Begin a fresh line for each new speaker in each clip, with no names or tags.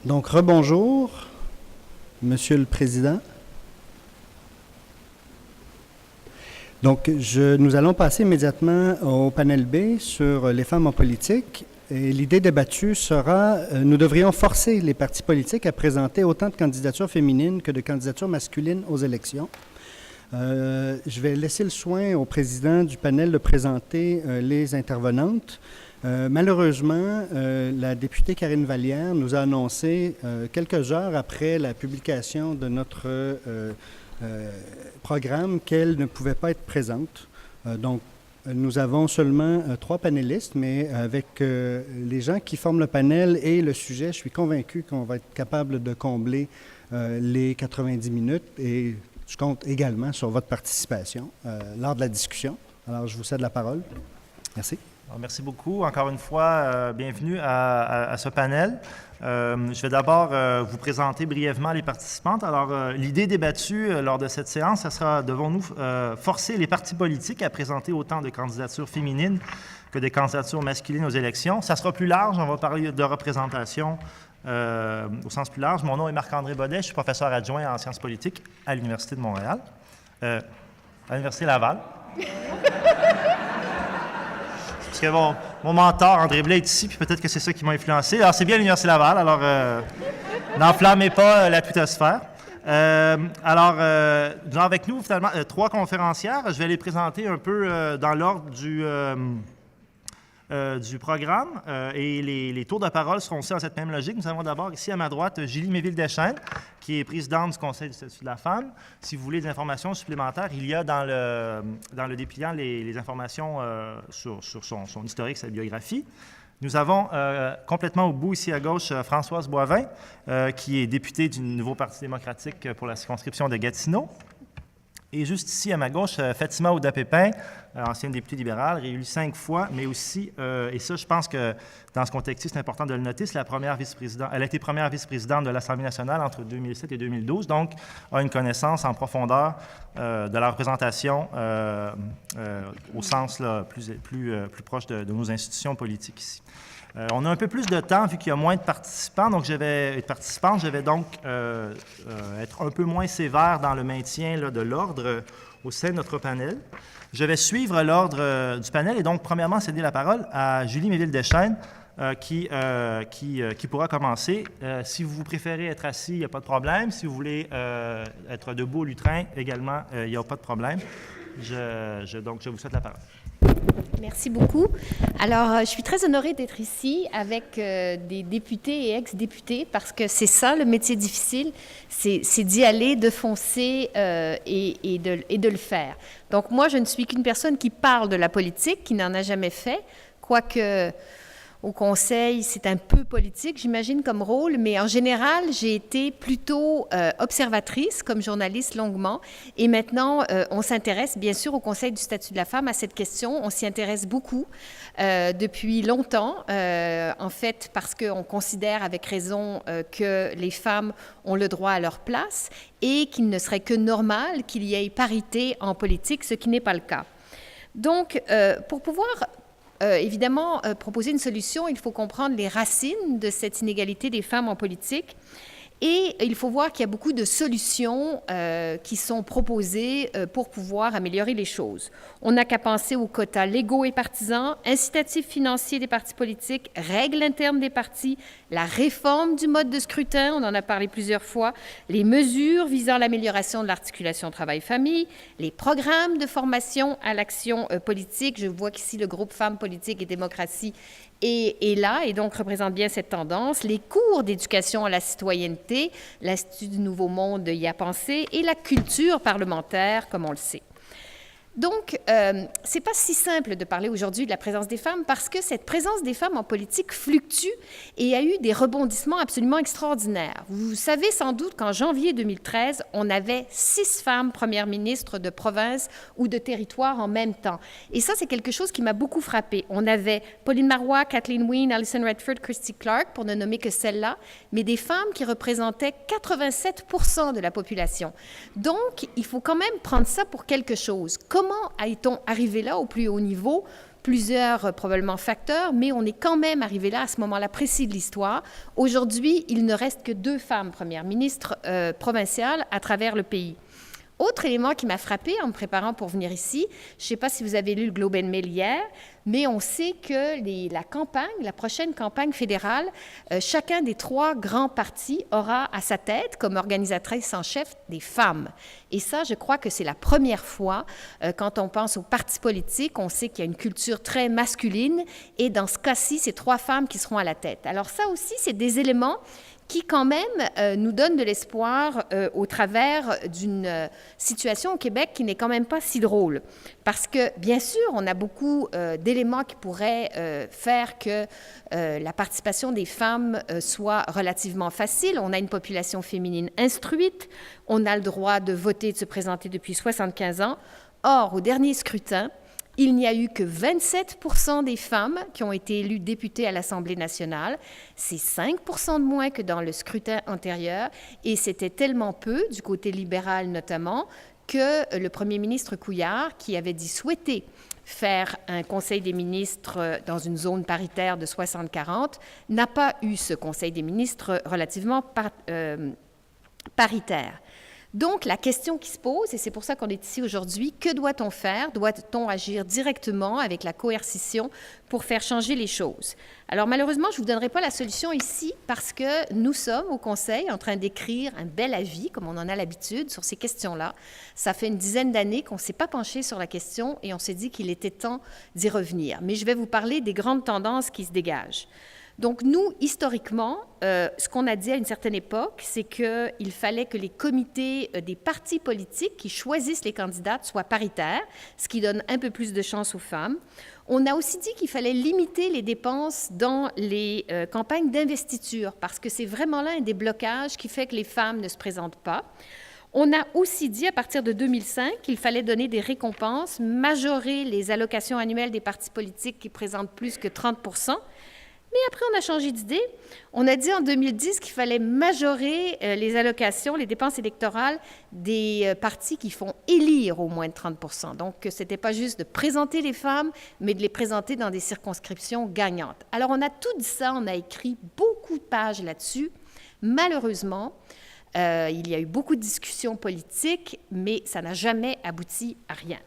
Donc, rebonjour, Monsieur le Président. Donc, nous allons passer immédiatement au panel B sur les femmes en politique. Et l'idée débattue sera, nous devrions forcer les partis politiques à présenter autant de candidatures féminines que de candidatures masculines aux élections. Je vais laisser le soin au président du panel de présenter les intervenantes. Malheureusement, la députée Karine Vallière nous a annoncé quelques heures après la publication de notre programme qu'elle ne pouvait pas être présente. Donc, nous avons seulement 3 panélistes, mais avec les gens qui forment le panel et le sujet, je suis convaincu qu'on va être capable de combler les 90 minutes et je compte également sur votre participation lors de la discussion. Alors, je vous cède la parole. Merci.
Alors, merci beaucoup. Encore une fois, bienvenue à ce panel. Je vais d'abord vous présenter brièvement les participantes. Alors, l'idée débattue lors de cette séance, ce sera, devons-nous forcer les partis politiques à présenter autant de candidatures féminines que de candidatures masculines aux élections? Ça sera plus large, on va parler de représentation au sens plus large. Mon nom est Marc-André Baudet, je suis professeur adjoint en sciences politiques à l'Université de Montréal, à l'Université Laval. Parce que mon mentor, André Blais, est ici, puis peut-être que c'est ça qui m'a influencé. Alors, c'est bien l'Université Laval, alors n'enflammez pas la twittosphère. Alors, nous avons avec nous, finalement, 3 conférencières. Je vais les présenter un peu dans l'ordre du programme et les tours de parole seront aussi dans cette même logique. Nous avons d'abord ici à ma droite Julie Méville-Deschênes, qui est présidente du Conseil du statut de la femme. Si vous voulez des informations supplémentaires, il y a dans le dépliant les informations sur son historique, sa biographie. Nous avons complètement au bout, ici à gauche, Françoise Boivin, qui est députée du Nouveau Parti démocratique pour la circonscription de Gatineau. Et juste ici, à ma gauche, Fatima Ouda-Pépin, ancienne députée libérale, réélue 5 fois, mais aussi, et ça, je pense que dans ce contexte-ci, c'est important de le noter, c'est la première vice-présidente. Elle a été première vice-présidente de l'Assemblée nationale entre 2007 et 2012, donc a une connaissance en profondeur de la représentation au sens là, plus proche de nos institutions politiques ici. On a un peu plus de temps vu qu'il y a moins de participants, donc je vais donc être un peu moins sévère dans le maintien là, de l'ordre au sein de notre panel. Je vais suivre l'ordre du panel et donc premièrement céder la parole à Julie Méville-Deschênes qui pourra commencer. Si vous préférez être assis, il n'y a pas de problème. Si vous voulez être debout au lutrin également, il n'y a pas de problème. Donc je vous souhaite la parole.
Merci beaucoup. Alors, je suis très honorée d'être ici avec des députés et ex-députés parce que c'est ça le métier difficile, c'est d'y aller, de foncer et de le faire. Donc, moi, je ne suis qu'une personne qui parle de la politique, qui n'en a jamais fait, quoique au Conseil, c'est un peu politique, j'imagine, comme rôle, mais en général, j'ai été plutôt observatrice comme journaliste longuement. Et maintenant, on s'intéresse bien sûr au Conseil du statut de la femme, à cette question. On s'y intéresse beaucoup depuis longtemps, en fait, parce qu'on considère avec raison que les femmes ont le droit à leur place et qu'il ne serait que normal qu'il y ait parité en politique, ce qui n'est pas le cas. Donc, pour pouvoir évidemment, proposer une solution, il faut comprendre les racines de cette inégalité des femmes en politique. Et il faut voir qu'il y a beaucoup de solutions qui sont proposées pour pouvoir améliorer les choses. On n'a qu'à penser aux quotas légaux et partisans, incitatifs financiers des partis politiques, règles internes des partis, la réforme du mode de scrutin, on en a parlé plusieurs fois, les mesures visant l'amélioration de l'articulation travail-famille, les programmes de formation à l'action politique. Je vois qu'ici le groupe Femmes, Politique et Démocratie est là et donc représente bien cette tendance, les cours d'éducation à la citoyenneté, l'Institut du Nouveau Monde y a pensé, et la culture parlementaire, comme on le sait. Donc, c'est pas si simple de parler aujourd'hui de la présence des femmes parce que cette présence des femmes en politique fluctue et a eu des rebondissements absolument extraordinaires. Vous savez sans doute qu'en janvier 2013, on avait 6 femmes premières ministres de province ou de territoire en même temps. Et ça, c'est quelque chose qui m'a beaucoup frappée. On avait Pauline Marois, Kathleen Wynne, Alison Redford, Christy Clark, pour ne nommer que celles-là, mais des femmes qui représentaient 87% de la population. Donc, il faut quand même prendre ça pour quelque chose. Comment est-on arrivé là au plus haut niveau? plusieurs probablement facteurs, mais on est quand même arrivé là à ce moment-là précis de l'histoire. Aujourd'hui, il ne reste que 2 femmes premières ministres provinciales à travers le pays. Autre élément qui m'a frappé en me préparant pour venir ici, je ne sais pas si vous avez lu le Globe and Mail hier, mais on sait que la prochaine campagne fédérale, chacun des 3 grands partis aura à sa tête, comme organisatrice en chef, des femmes. Et ça, je crois que c'est la première fois, quand on pense aux partis politiques, on sait qu'il y a une culture très masculine, et dans ce cas-ci, c'est 3 femmes qui seront à la tête. Alors ça aussi, c'est des éléments qui quand même nous donne de l'espoir au travers d'une situation au Québec qui n'est quand même pas si drôle. Parce que, bien sûr, on a beaucoup d'éléments qui pourraient faire que la participation des femmes soit relativement facile. On a une population féminine instruite, on a le droit de voter et de se présenter depuis 75 ans. Or, au dernier scrutin, il n'y a eu que 27 % des femmes qui ont été élues députées à l'Assemblée nationale. C'est 5 % de moins que dans le scrutin antérieur. Et c'était tellement peu, du côté libéral notamment, que le premier ministre Couillard, qui avait dit souhaiter faire un conseil des ministres dans une zone paritaire de 60-40, n'a pas eu ce conseil des ministres relativement paritaire. Donc, la question qui se pose, et c'est pour ça qu'on est ici aujourd'hui, que doit-on faire? Doit-on agir directement avec la coercition pour faire changer les choses? Alors, malheureusement, je ne vous donnerai pas la solution ici parce que nous sommes au Conseil en train d'écrire un bel avis, comme on en a l'habitude, sur ces questions-là. Ça fait une dizaine d'années qu'on ne s'est pas penché sur la question et on s'est dit qu'il était temps d'y revenir. Mais je vais vous parler des grandes tendances qui se dégagent. Donc, nous, historiquement, ce qu'on a dit à une certaine époque, c'est qu'il fallait que les comités des partis politiques qui choisissent les candidates soient paritaires, ce qui donne un peu plus de chance aux femmes. On a aussi dit qu'il fallait limiter les dépenses dans les campagnes d'investiture, parce que c'est vraiment là un des blocages qui fait que les femmes ne se présentent pas. On a aussi dit, à partir de 2005, qu'il fallait donner des récompenses, majorer les allocations annuelles des partis politiques qui présentent plus que 30 %. Mais après, on a changé d'idée. On a dit en 2010 qu'il fallait majorer les allocations, les dépenses électorales des partis qui font élire au moins de 30 %. Donc, ce n'était pas juste de présenter les femmes, mais de les présenter dans des circonscriptions gagnantes. Alors, on a tout dit ça, on a écrit beaucoup de pages là-dessus. Malheureusement, il y a eu beaucoup de discussions politiques, mais ça n'a jamais abouti à rien.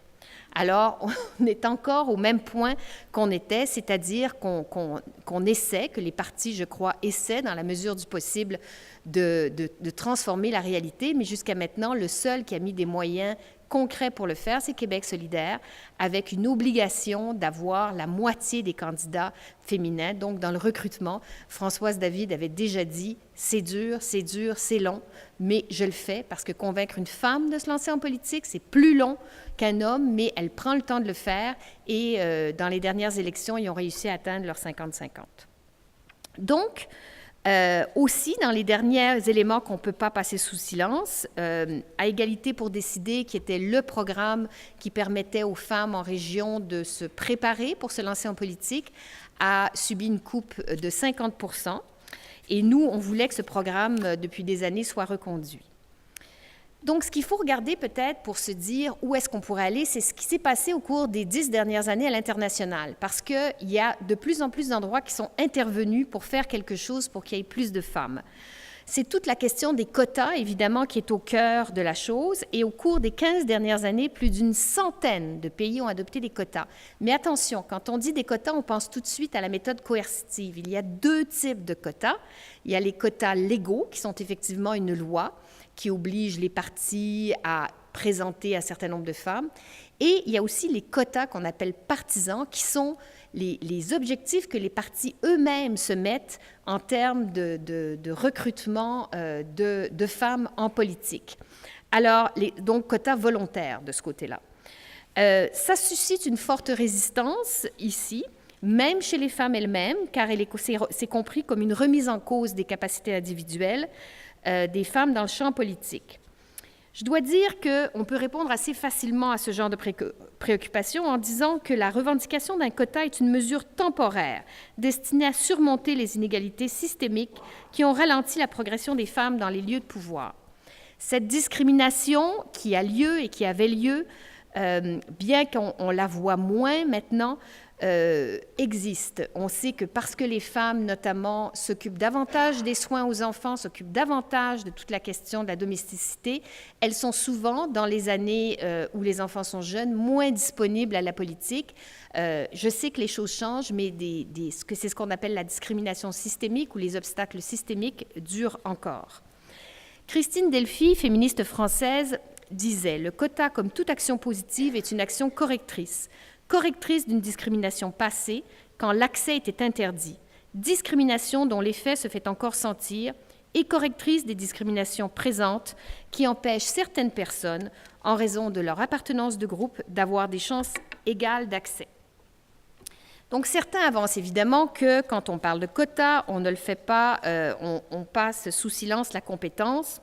Alors, on est encore au même point qu'on était, c'est-à-dire qu'on essaie, que les partis, je crois, essaient, dans la mesure du possible, de transformer la réalité, mais jusqu'à maintenant, le seul qui a mis des moyens concret pour le faire, c'est Québec solidaire, avec une obligation d'avoir la moitié des candidats féminins. Donc, dans le recrutement, Françoise David avait déjà dit « c'est dur, c'est long, mais je le fais parce que convaincre une femme de se lancer en politique, c'est plus long qu'un homme, mais elle prend le temps de le faire et dans les dernières élections, ils ont réussi à atteindre leur 50-50. » Donc, aussi, dans les derniers éléments qu'on ne peut pas passer sous silence, à égalité pour décider, qui était le programme qui permettait aux femmes en région de se préparer pour se lancer en politique, a subi une coupe de 50 %. Et nous, on voulait que ce programme, depuis des années, soit reconduit. Donc, ce qu'il faut regarder peut-être pour se dire où est-ce qu'on pourrait aller, c'est ce qui s'est passé au cours des 10 dernières années à l'international, parce qu'il y a de plus en plus d'endroits qui sont intervenus pour faire quelque chose pour qu'il y ait plus de femmes. C'est toute la question des quotas, évidemment, qui est au cœur de la chose. Et au cours des 15 dernières années, plus d'une centaine de pays ont adopté des quotas. Mais attention, quand on dit des quotas, on pense tout de suite à la méthode coercitive. Il y a 2 types de quotas. Il y a les quotas légaux, qui sont effectivement une loi, qui oblige les partis à présenter un certain nombre de femmes. Et il y a aussi les quotas qu'on appelle partisans, qui sont les objectifs que les partis eux-mêmes se mettent en termes de recrutement de femmes en politique. Alors, donc, quotas volontaires de ce côté-là. Ça suscite une forte résistance ici, même chez les femmes elles-mêmes, car c'est compris comme une remise en cause des capacités individuelles des femmes dans le champ politique. Je dois dire qu'on peut répondre assez facilement à ce genre de préoccupation en disant que la revendication d'un quota est une mesure temporaire destinée à surmonter les inégalités systémiques qui ont ralenti la progression des femmes dans les lieux de pouvoir. Cette discrimination qui a lieu et qui avait lieu, bien qu'on la voit moins maintenant, existe. On sait que parce que les femmes, notamment, s'occupent davantage des soins aux enfants, s'occupent davantage de toute la question de la domesticité, elles sont souvent, dans les années où les enfants sont jeunes, moins disponibles à la politique. Je sais que les choses changent, mais c'est ce qu'on appelle la discrimination systémique ou les obstacles systémiques durent encore. Christine Delphi, féministe française, disait « Le quota, comme toute action positive, est une action correctrice. Correctrice d'une discrimination passée, quand l'accès était interdit. Discrimination dont l'effet se fait encore sentir, et correctrice des discriminations présentes qui empêchent certaines personnes, en raison de leur appartenance de groupe, d'avoir des chances égales d'accès. » Donc, certains avancent évidemment que quand on parle de quotas, on ne le fait pas, on passe sous silence la compétence.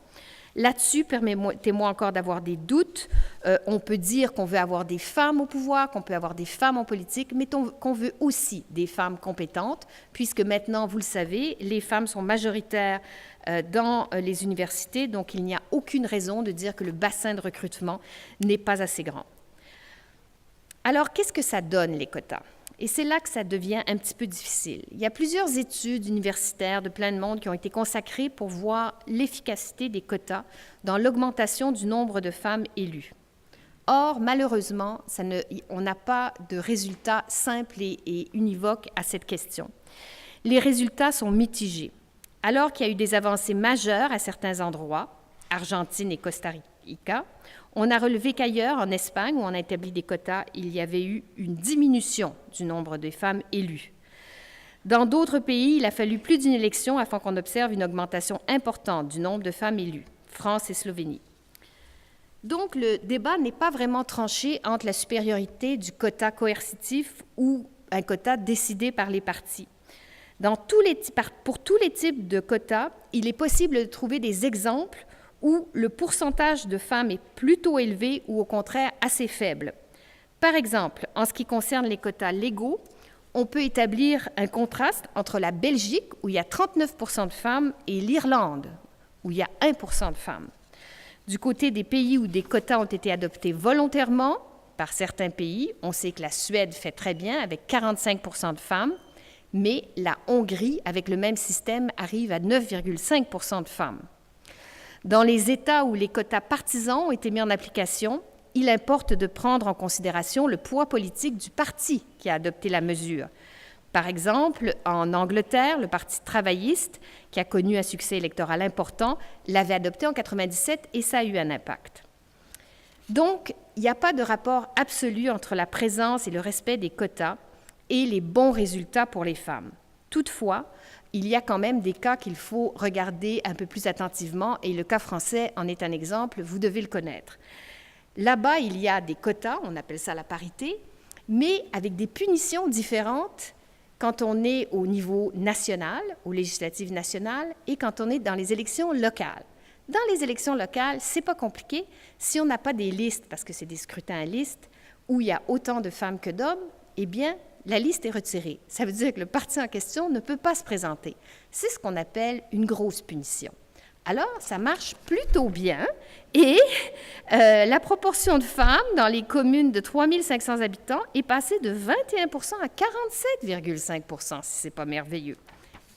Là-dessus, permettez-moi encore d'avoir des doutes. On peut dire qu'on veut avoir des femmes au pouvoir, qu'on peut avoir des femmes en politique, mais qu'on veut aussi des femmes compétentes, puisque maintenant, vous le savez, les femmes sont majoritaires dans les universités, donc il n'y a aucune raison de dire que le bassin de recrutement n'est pas assez grand. Alors, qu'est-ce que ça donne, les quotas? Et c'est là que ça devient un petit peu difficile. Il y a plusieurs études universitaires de plein de monde qui ont été consacrées pour voir l'efficacité des quotas dans l'augmentation du nombre de femmes élues. Or, malheureusement, on n'a pas de résultats simples et univoques à cette question. Les résultats sont mitigés. Alors qu'il y a eu des avancées majeures à certains endroits, Argentine et Costa Rica, on a relevé qu'ailleurs, en Espagne, où on a établi des quotas, il y avait eu une diminution du nombre de femmes élues. Dans d'autres pays, il a fallu plus d'une élection afin qu'on observe une augmentation importante du nombre de femmes élues, France et Slovénie. Donc, le débat n'est pas vraiment tranché entre la supériorité du quota coercitif ou un quota décidé par les partis. Pour tous les types de quotas, il est possible de trouver des exemples où le pourcentage de femmes est plutôt élevé ou au contraire assez faible. Par exemple, en ce qui concerne les quotas légaux, on peut établir un contraste entre la Belgique, où il y a 39% de femmes, et l'Irlande, où il y a 1% de femmes. Du côté des pays où des quotas ont été adoptés volontairement par certains pays, on sait que la Suède fait très bien avec 45% de femmes, mais la Hongrie, avec le même système, arrive à 9,5% de femmes. Dans les États où les quotas partisans ont été mis en application, il importe de prendre en considération le poids politique du parti qui a adopté la mesure. Par exemple, en Angleterre, le Parti travailliste, qui a connu un succès électoral important, l'avait adopté en 1997 et ça a eu un impact. Donc, il n'y a pas de rapport absolu entre la présence et le respect des quotas et les bons résultats pour les femmes. Toutefois, il y a quand même des cas qu'il faut regarder un peu plus attentivement et le cas français en est un exemple, vous devez le connaître. Là-bas, il y a des quotas, on appelle ça la parité, mais avec des punitions différentes quand on est au niveau national, aux législatives nationales, et quand on est dans les élections locales. Dans les élections locales, c'est pas compliqué. Si on n'a pas des listes, parce que c'est des scrutins à liste, où il y a autant de femmes que d'hommes, eh bien, la liste est retirée. Ça veut dire que le parti en question ne peut pas se présenter. C'est ce qu'on appelle une grosse punition. Alors, ça marche plutôt bien et la proportion de femmes dans les communes de 3 500 habitants est passée de 21% à 47,5%, si ce n'est pas merveilleux.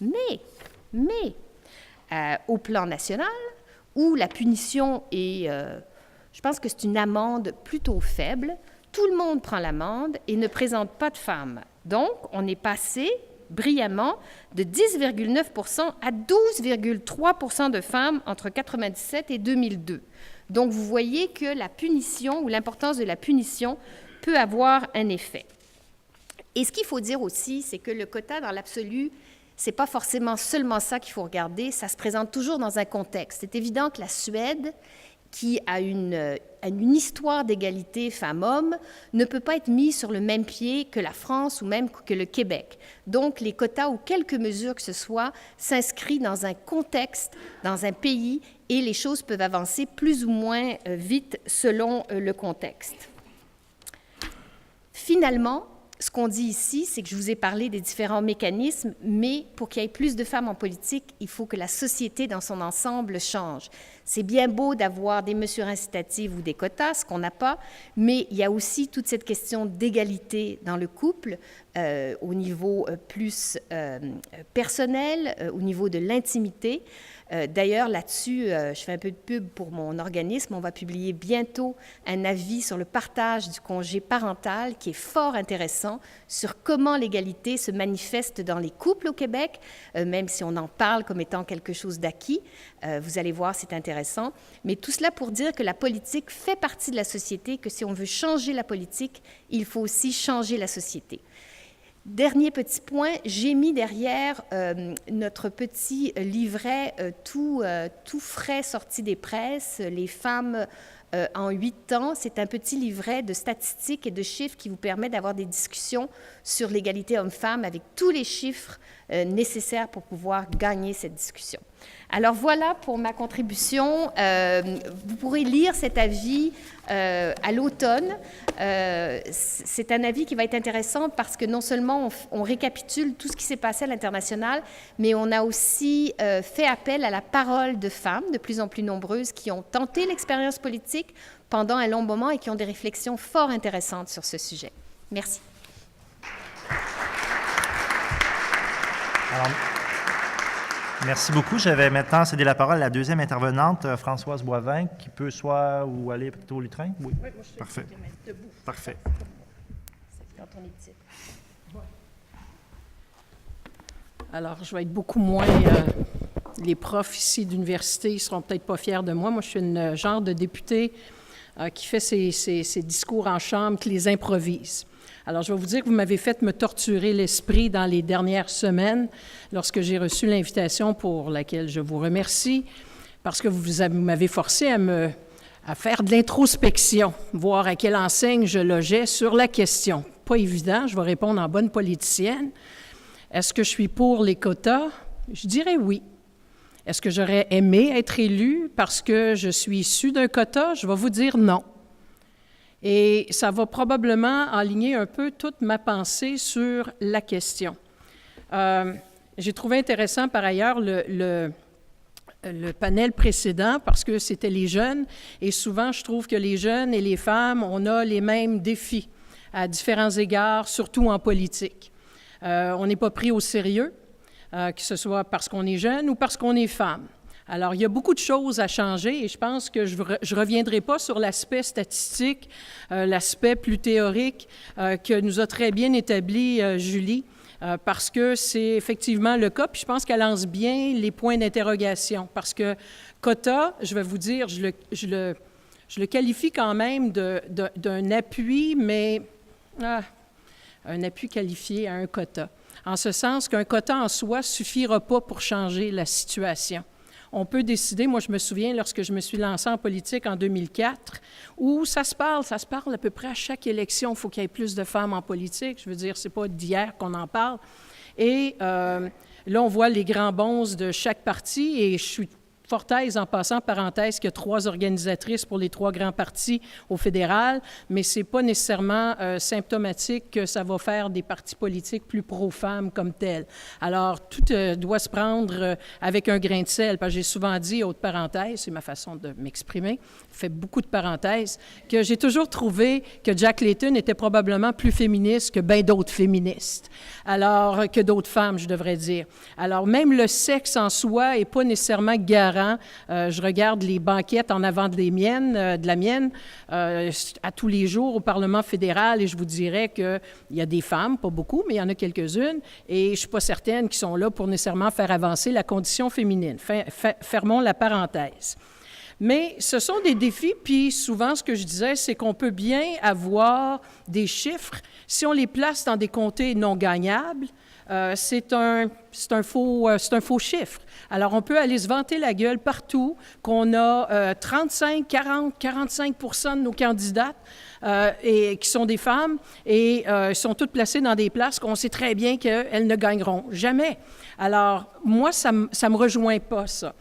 Mais au plan national, où la punition est, je pense que c'est une amende plutôt faible, tout le monde prend l'amende et ne présente pas de femmes. Donc, on est passé brillamment de 10,9% à 12,3% de femmes entre 1997 et 2002. Donc, vous voyez que la punition ou l'importance de la punition peut avoir un effet. Et ce qu'il faut dire aussi, c'est que le quota, dans l'absolu, ce n'est pas forcément seulement ça qu'il faut regarder, ça se présente toujours dans un contexte. C'est évident que la Suède, qui a une histoire d'égalité femmes-hommes, ne peut pas être mise sur le même pied que la France ou même que le Québec. Donc, les quotas ou quelques mesures que ce soit s'inscrivent dans un contexte, dans un pays, et les choses peuvent avancer plus ou moins vite selon le contexte. Finalement, ce qu'on dit ici, c'est que je vous ai parlé des différents mécanismes, mais pour qu'il y ait plus de femmes en politique, il faut que la société dans son ensemble change. C'est bien beau d'avoir des mesures incitatives ou des quotas, ce qu'on n'a pas, mais il y a aussi toute cette question d'égalité dans le couple au niveau plus personnel, au niveau de l'intimité. D'ailleurs, là-dessus, je fais un peu de pub pour mon organisme. On va publier bientôt un avis sur le partage du congé parental qui est fort intéressant sur comment l'égalité se manifeste dans les couples au Québec, même si on en parle comme étant quelque chose d'acquis. Vous allez voir, c'est intéressant. Mais tout cela pour dire que la politique fait partie de la société, que si on veut changer la politique, il faut aussi changer la société. Dernier petit point, j'ai mis derrière notre petit livret tout frais sorti des presses, les femmes en 8 ans. C'est un petit livret de statistiques et de chiffres qui vous permet d'avoir des discussions sur l'égalité homme-femme avec tous les chiffres nécessaires pour pouvoir gagner cette discussion. Alors voilà pour ma contribution. Vous pourrez lire cet avis à l'automne. C'est un avis qui va être intéressant parce que non seulement on récapitule tout ce qui s'est passé à l'international, mais on a aussi fait appel à la parole de femmes de plus en plus nombreuses qui ont tenté l'expérience politique pendant un long moment et qui ont des réflexions fort intéressantes sur ce sujet. Merci.
Alors, merci beaucoup. Je vais maintenant céder la parole à la deuxième intervenante, Françoise Boivin, qui peut soit ou aller plutôt au lutrin. Oui, moi je parfait. Te mettre debout. Parfait.
C'est quand on est petite.
Alors, je vais être beaucoup moins... les profs ici d'université, ils ne seront peut-être pas fiers de moi. Moi, je suis une genre de députée qui fait ses discours en chambre, qui les improvise. Alors, je vais vous dire que vous m'avez fait me torturer l'esprit dans les dernières semaines lorsque j'ai reçu l'invitation pour laquelle je vous remercie, parce que vous m'avez forcé à faire de l'introspection, voir à quelle enseigne je logeais sur la question. Pas évident, je vais répondre en bonne politicienne. Est-ce que je suis pour les quotas? Je dirais oui. Est-ce que j'aurais aimé être élue parce que je suis issue d'un quota? Je vais vous dire non. Et ça va probablement aligner un peu toute ma pensée sur la question. J'ai trouvé intéressant par ailleurs le panel précédent parce que c'était les jeunes et souvent je trouve que les jeunes et les femmes, on a les mêmes défis à différents égards, surtout en politique. On n'est pas pris au sérieux, que ce soit parce qu'on est jeune ou parce qu'on est femme. Alors, il y a beaucoup de choses à changer et je pense que je ne reviendrai pas sur l'aspect statistique, l'aspect plus théorique que nous a très bien établi Julie, parce que c'est effectivement le cas. Puis je pense qu'elle lance bien les points d'interrogation parce que quota, je vais vous dire, je le qualifie quand même d'un appui, mais un appui qualifié à un quota. En ce sens qu'un quota en soi ne suffira pas pour changer la situation. On peut décider, moi je me souviens lorsque je me suis lancée en politique en 2004, où ça se parle à peu près à chaque élection, il faut qu'il y ait plus de femmes en politique. Je veux dire, c'est pas d'hier qu'on en parle. Et là, on voit les grands bonds de chaque parti et je suis fort aise, en passant, parenthèse, qu'il y a 3 organisatrices pour les 3 grands partis au fédéral, mais ce n'est pas nécessairement symptomatique que ça va faire des partis politiques plus pro-femmes comme tels. Alors, tout doit se prendre avec un grain de sel, parce que j'ai souvent dit, haute parenthèse, c'est ma façon de m'exprimer, fait beaucoup de parenthèses, que j'ai toujours trouvé que Jack Layton était probablement plus féministe que bien d'autres féministes, alors que d'autres femmes, je devrais dire. Alors, même le sexe en soi n'est pas nécessairement garant. Je regarde les banquettes en avant de la mienne, à tous les jours au Parlement fédéral et je vous dirais qu'il y a des femmes, pas beaucoup, mais il y en a quelques-unes et je ne suis pas certaine qu'ils sont là pour nécessairement faire avancer la condition féminine. Fermons la parenthèse. Mais ce sont des défis, puis souvent ce que je disais, c'est qu'on peut bien avoir des chiffres, si on les place dans des comtés non gagnables, c'est un faux chiffre. Alors, on peut aller se vanter la gueule partout qu'on a 35, 40, 45 % de nos candidates et qui sont des femmes et sont toutes placées dans des places qu'on sait très bien qu'elles ne gagneront jamais. Alors, moi, ça me rejoint pas, ça.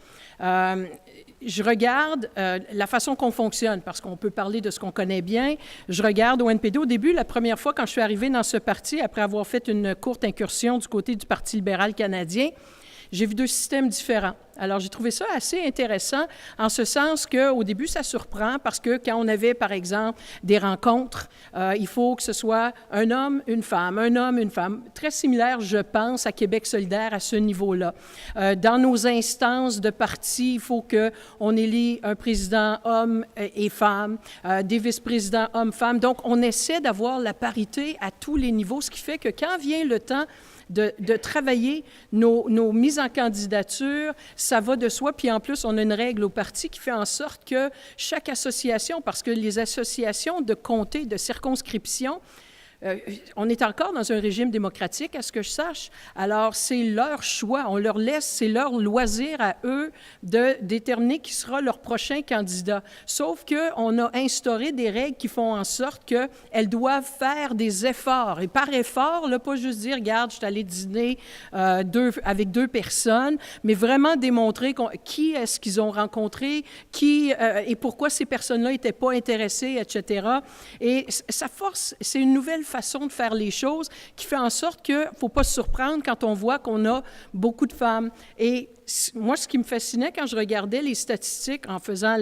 Je regarde la façon qu'on fonctionne, parce qu'on peut parler de ce qu'on connaît bien. Je regarde au NPD. Au début, la première fois, quand je suis arrivée dans ce parti, après avoir fait une courte incursion du côté du Parti libéral canadien, j'ai vu deux systèmes différents. Alors, j'ai trouvé ça assez intéressant, en ce sens qu'au début, ça surprend, parce que quand on avait, par exemple, des rencontres, il faut que ce soit un homme, une femme, un homme, une femme. Très similaire, je pense, à Québec solidaire à ce niveau-là. Dans nos instances de parti, il faut qu'on élit un président homme et femme, des vice-présidents hommes-femmes. Donc, on essaie d'avoir la parité à tous les niveaux, ce qui fait que quand vient le temps de travailler nos mises en candidature, ça va de soi. Puis en plus, on a une règle au parti qui fait en sorte que chaque association, parce que les associations de comté, de circonscription, on est encore dans un régime démocratique, à ce que je sache. Alors, c'est leur choix. On leur laisse, c'est leur loisir à eux de déterminer qui sera leur prochain candidat. Sauf qu'on a instauré des règles qui font en sorte qu'elles doivent faire des efforts. Et par effort, là, pas juste dire, regarde, je suis allé dîner avec deux personnes, mais vraiment démontrer qui est-ce qu'ils ont rencontré, et pourquoi ces personnes-là n'étaient pas intéressées, etc. Et ça force, c'est une nouvelle façon de faire les choses qui fait en sorte qu'il ne faut pas se surprendre quand on voit qu'on a beaucoup de femmes. Et moi, ce qui me fascinait quand je regardais les statistiques en faisant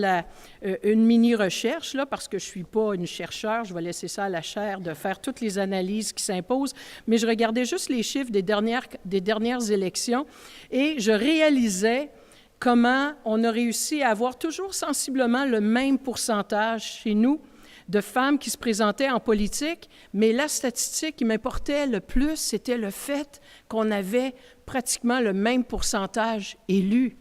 une mini-recherche, là, parce que je ne suis pas une chercheure, je vais laisser ça à la chaire de faire toutes les analyses qui s'imposent, mais je regardais juste les chiffres des dernières élections et je réalisais comment on a réussi à avoir toujours sensiblement le même pourcentage chez nous de femmes qui se présentaient en politique, mais la statistique qui m'importait le plus, c'était le fait qu'on avait pratiquement le même pourcentage élu.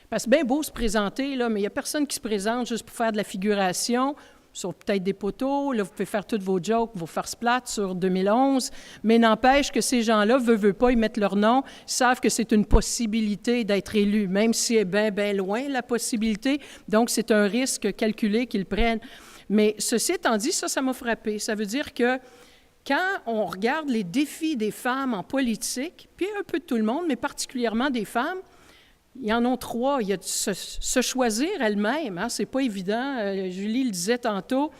Parce que c'est bien beau se présenter, là, mais il n'y a personne qui se présente juste pour faire de la figuration, sur peut-être des poteaux. Là, vous pouvez faire toutes vos jokes, vos farces plates sur 2011, mais n'empêche que ces gens-là, veulent pas, ils mettent leur nom, savent que c'est une possibilité d'être élu, même si est bien, bien loin la possibilité. Donc, c'est un risque calculé qu'ils prennent. Mais ceci étant dit, ça m'a frappé. Ça veut dire que quand on regarde les défis des femmes en politique, puis un peu de tout le monde, mais particulièrement des femmes, il y en a trois. Il y a se choisir elle-même, hein, c'est pas évident. Julie le disait tantôt,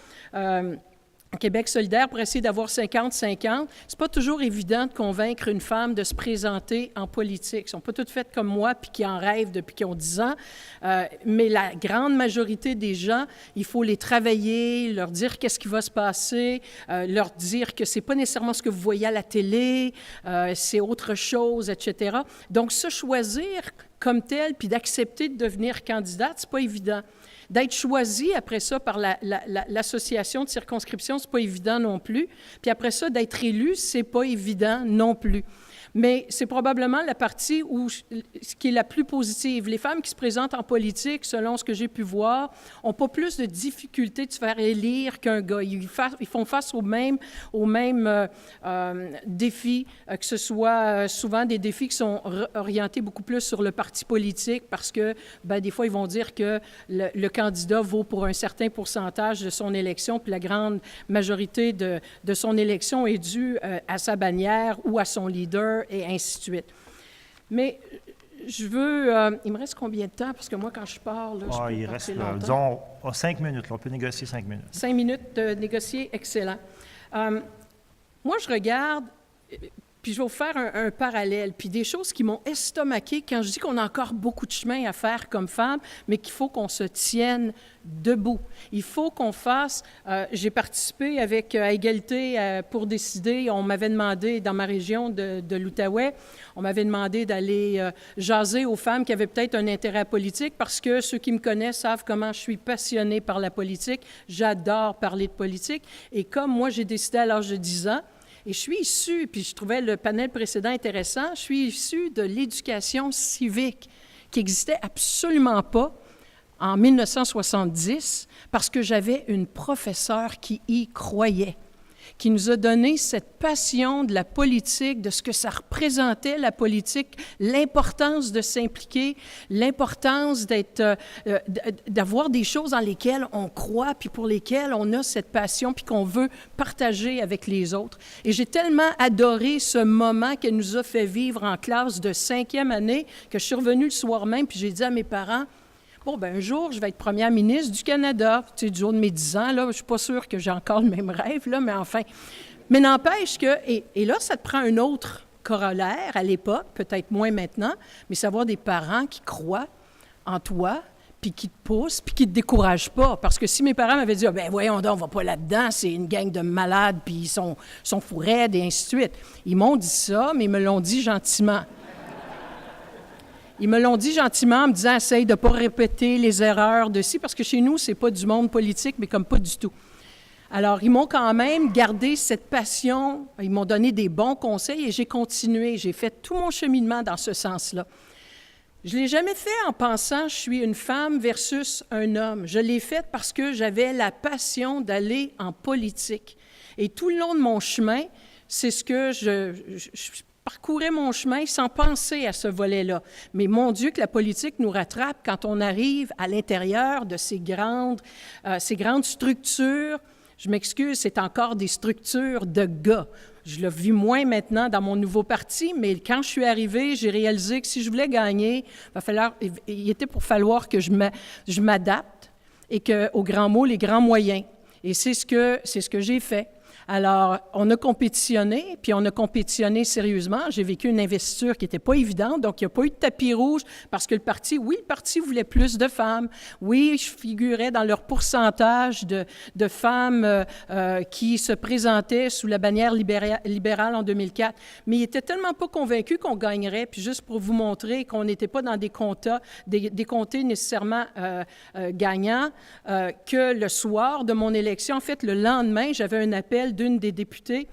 Québec solidaire, pour essayer d'avoir 50-50, c'est pas toujours évident de convaincre une femme de se présenter en politique. Ils sont pas toutes faites comme moi, puis qui en rêvent depuis qu'ils ont 10 ans, mais la grande majorité des gens, il faut les travailler, leur dire qu'est-ce qui va se passer, leur dire que c'est pas nécessairement ce que vous voyez à la télé, c'est autre chose, etc. Donc, se choisir comme tel, puis d'accepter de devenir candidate, c'est pas évident. D'être choisi après ça par l'association de circonscription, c'est pas évident non plus. Puis après ça, d'être élu, c'est pas évident non plus. Mais c'est probablement la partie qui est la plus positive. Les femmes qui se présentent en politique, selon ce que j'ai pu voir, n'ont pas plus de difficultés de se faire élire qu'un gars. Ils font face aux mêmes défis, que ce soit souvent des défis qui sont orientés beaucoup plus sur le parti politique, parce que des fois, ils vont dire que le candidat vaut pour un certain pourcentage de son élection, puis la grande majorité de son élection est due à sa bannière ou à son leader, et ainsi de suite. Mais je veux... il me reste combien de temps? Parce que moi, quand je parle, là, je peux
il reste,
longtemps.
disons, 5 minutes. Là, on peut négocier 5 minutes.
5 minutes de négocier, excellent. Moi, je regarde, puis je vais vous faire un parallèle, puis des choses qui m'ont estomaqué quand je dis qu'on a encore beaucoup de chemin à faire comme femmes, mais qu'il faut qu'on se tienne debout. Il faut qu'on fasse... j'ai participé avec à Égalité pour décider. On m'avait demandé, dans ma région de l'Outaouais, on m'avait demandé d'aller jaser aux femmes qui avaient peut-être un intérêt politique, parce que ceux qui me connaissent savent comment je suis passionnée par la politique. J'adore parler de politique. Et comme moi, j'ai décidé à l'âge de 10 ans, et je suis issue, puis je trouvais le panel précédent intéressant, je suis issue de l'éducation civique qui n'existait absolument pas en 1970 parce que j'avais une professeure qui y croyait. qui nous a donné cette passion de la politique, de ce que ça représentait la politique, l'importance de s'impliquer, l'importance d'avoir des choses dans lesquelles on croit, puis pour lesquelles on a cette passion, puis qu'on veut partager avec les autres. Et j'ai tellement adoré ce moment qu'elle nous a fait vivre en classe de 5e année que je suis revenue le soir même, puis j'ai dit à mes parents, bon, ben un jour, je vais être première ministre du Canada. Tu sais, du haut de mes 10 ans, là, je ne suis pas sûre que j'ai encore le même rêve, là, mais enfin. Mais n'empêche que, et là, ça te prend un autre corollaire à l'époque, peut-être moins maintenant, mais savoir des parents qui croient en toi, puis qui te poussent, puis qui ne te découragent pas. Parce que si mes parents m'avaient dit, ben voyons donc, on va pas là-dedans, c'est une gang de malades, puis ils sont fous raides, et ainsi de suite. Ils m'ont dit ça, mais ils me l'ont dit gentiment. Ils me l'ont dit gentiment en me disant « Essaye de ne pas répéter les erreurs de ci », parce que chez nous, ce n'est pas du monde politique, mais comme pas du tout. Alors, ils m'ont quand même gardé cette passion, ils m'ont donné des bons conseils et j'ai continué, j'ai fait tout mon cheminement dans ce sens-là. Je ne l'ai jamais fait en pensant « Je suis une femme versus un homme ». Je l'ai fait parce que j'avais la passion d'aller en politique. Et tout le long de mon chemin, c'est ce que je parcourais mon chemin sans penser à ce volet-là. Mais mon Dieu, que la politique nous rattrape quand on arrive à l'intérieur de ces grandes structures. Je m'excuse, c'est encore des structures de gars. Je l'ai vu moins maintenant dans mon nouveau parti, mais quand je suis arrivée, j'ai réalisé que si je voulais gagner, il était pour falloir que je m'adapte et qu'au grand mot, les grands moyens. Et c'est ce que j'ai fait. Alors, on a compétitionné, puis on a compétitionné sérieusement. J'ai vécu une investiture qui n'était pas évidente, donc il n'y a pas eu de tapis rouge parce que le parti voulait plus de femmes. Oui, je figurais dans leur pourcentage de femmes qui se présentaient sous la bannière libérale en 2004, mais ils n'étaient tellement pas convaincus qu'on gagnerait, puis juste pour vous montrer qu'on n'était pas dans des comtés nécessairement gagnants, que le soir de mon élection, en fait, le lendemain, j'avais un appel d'une des députées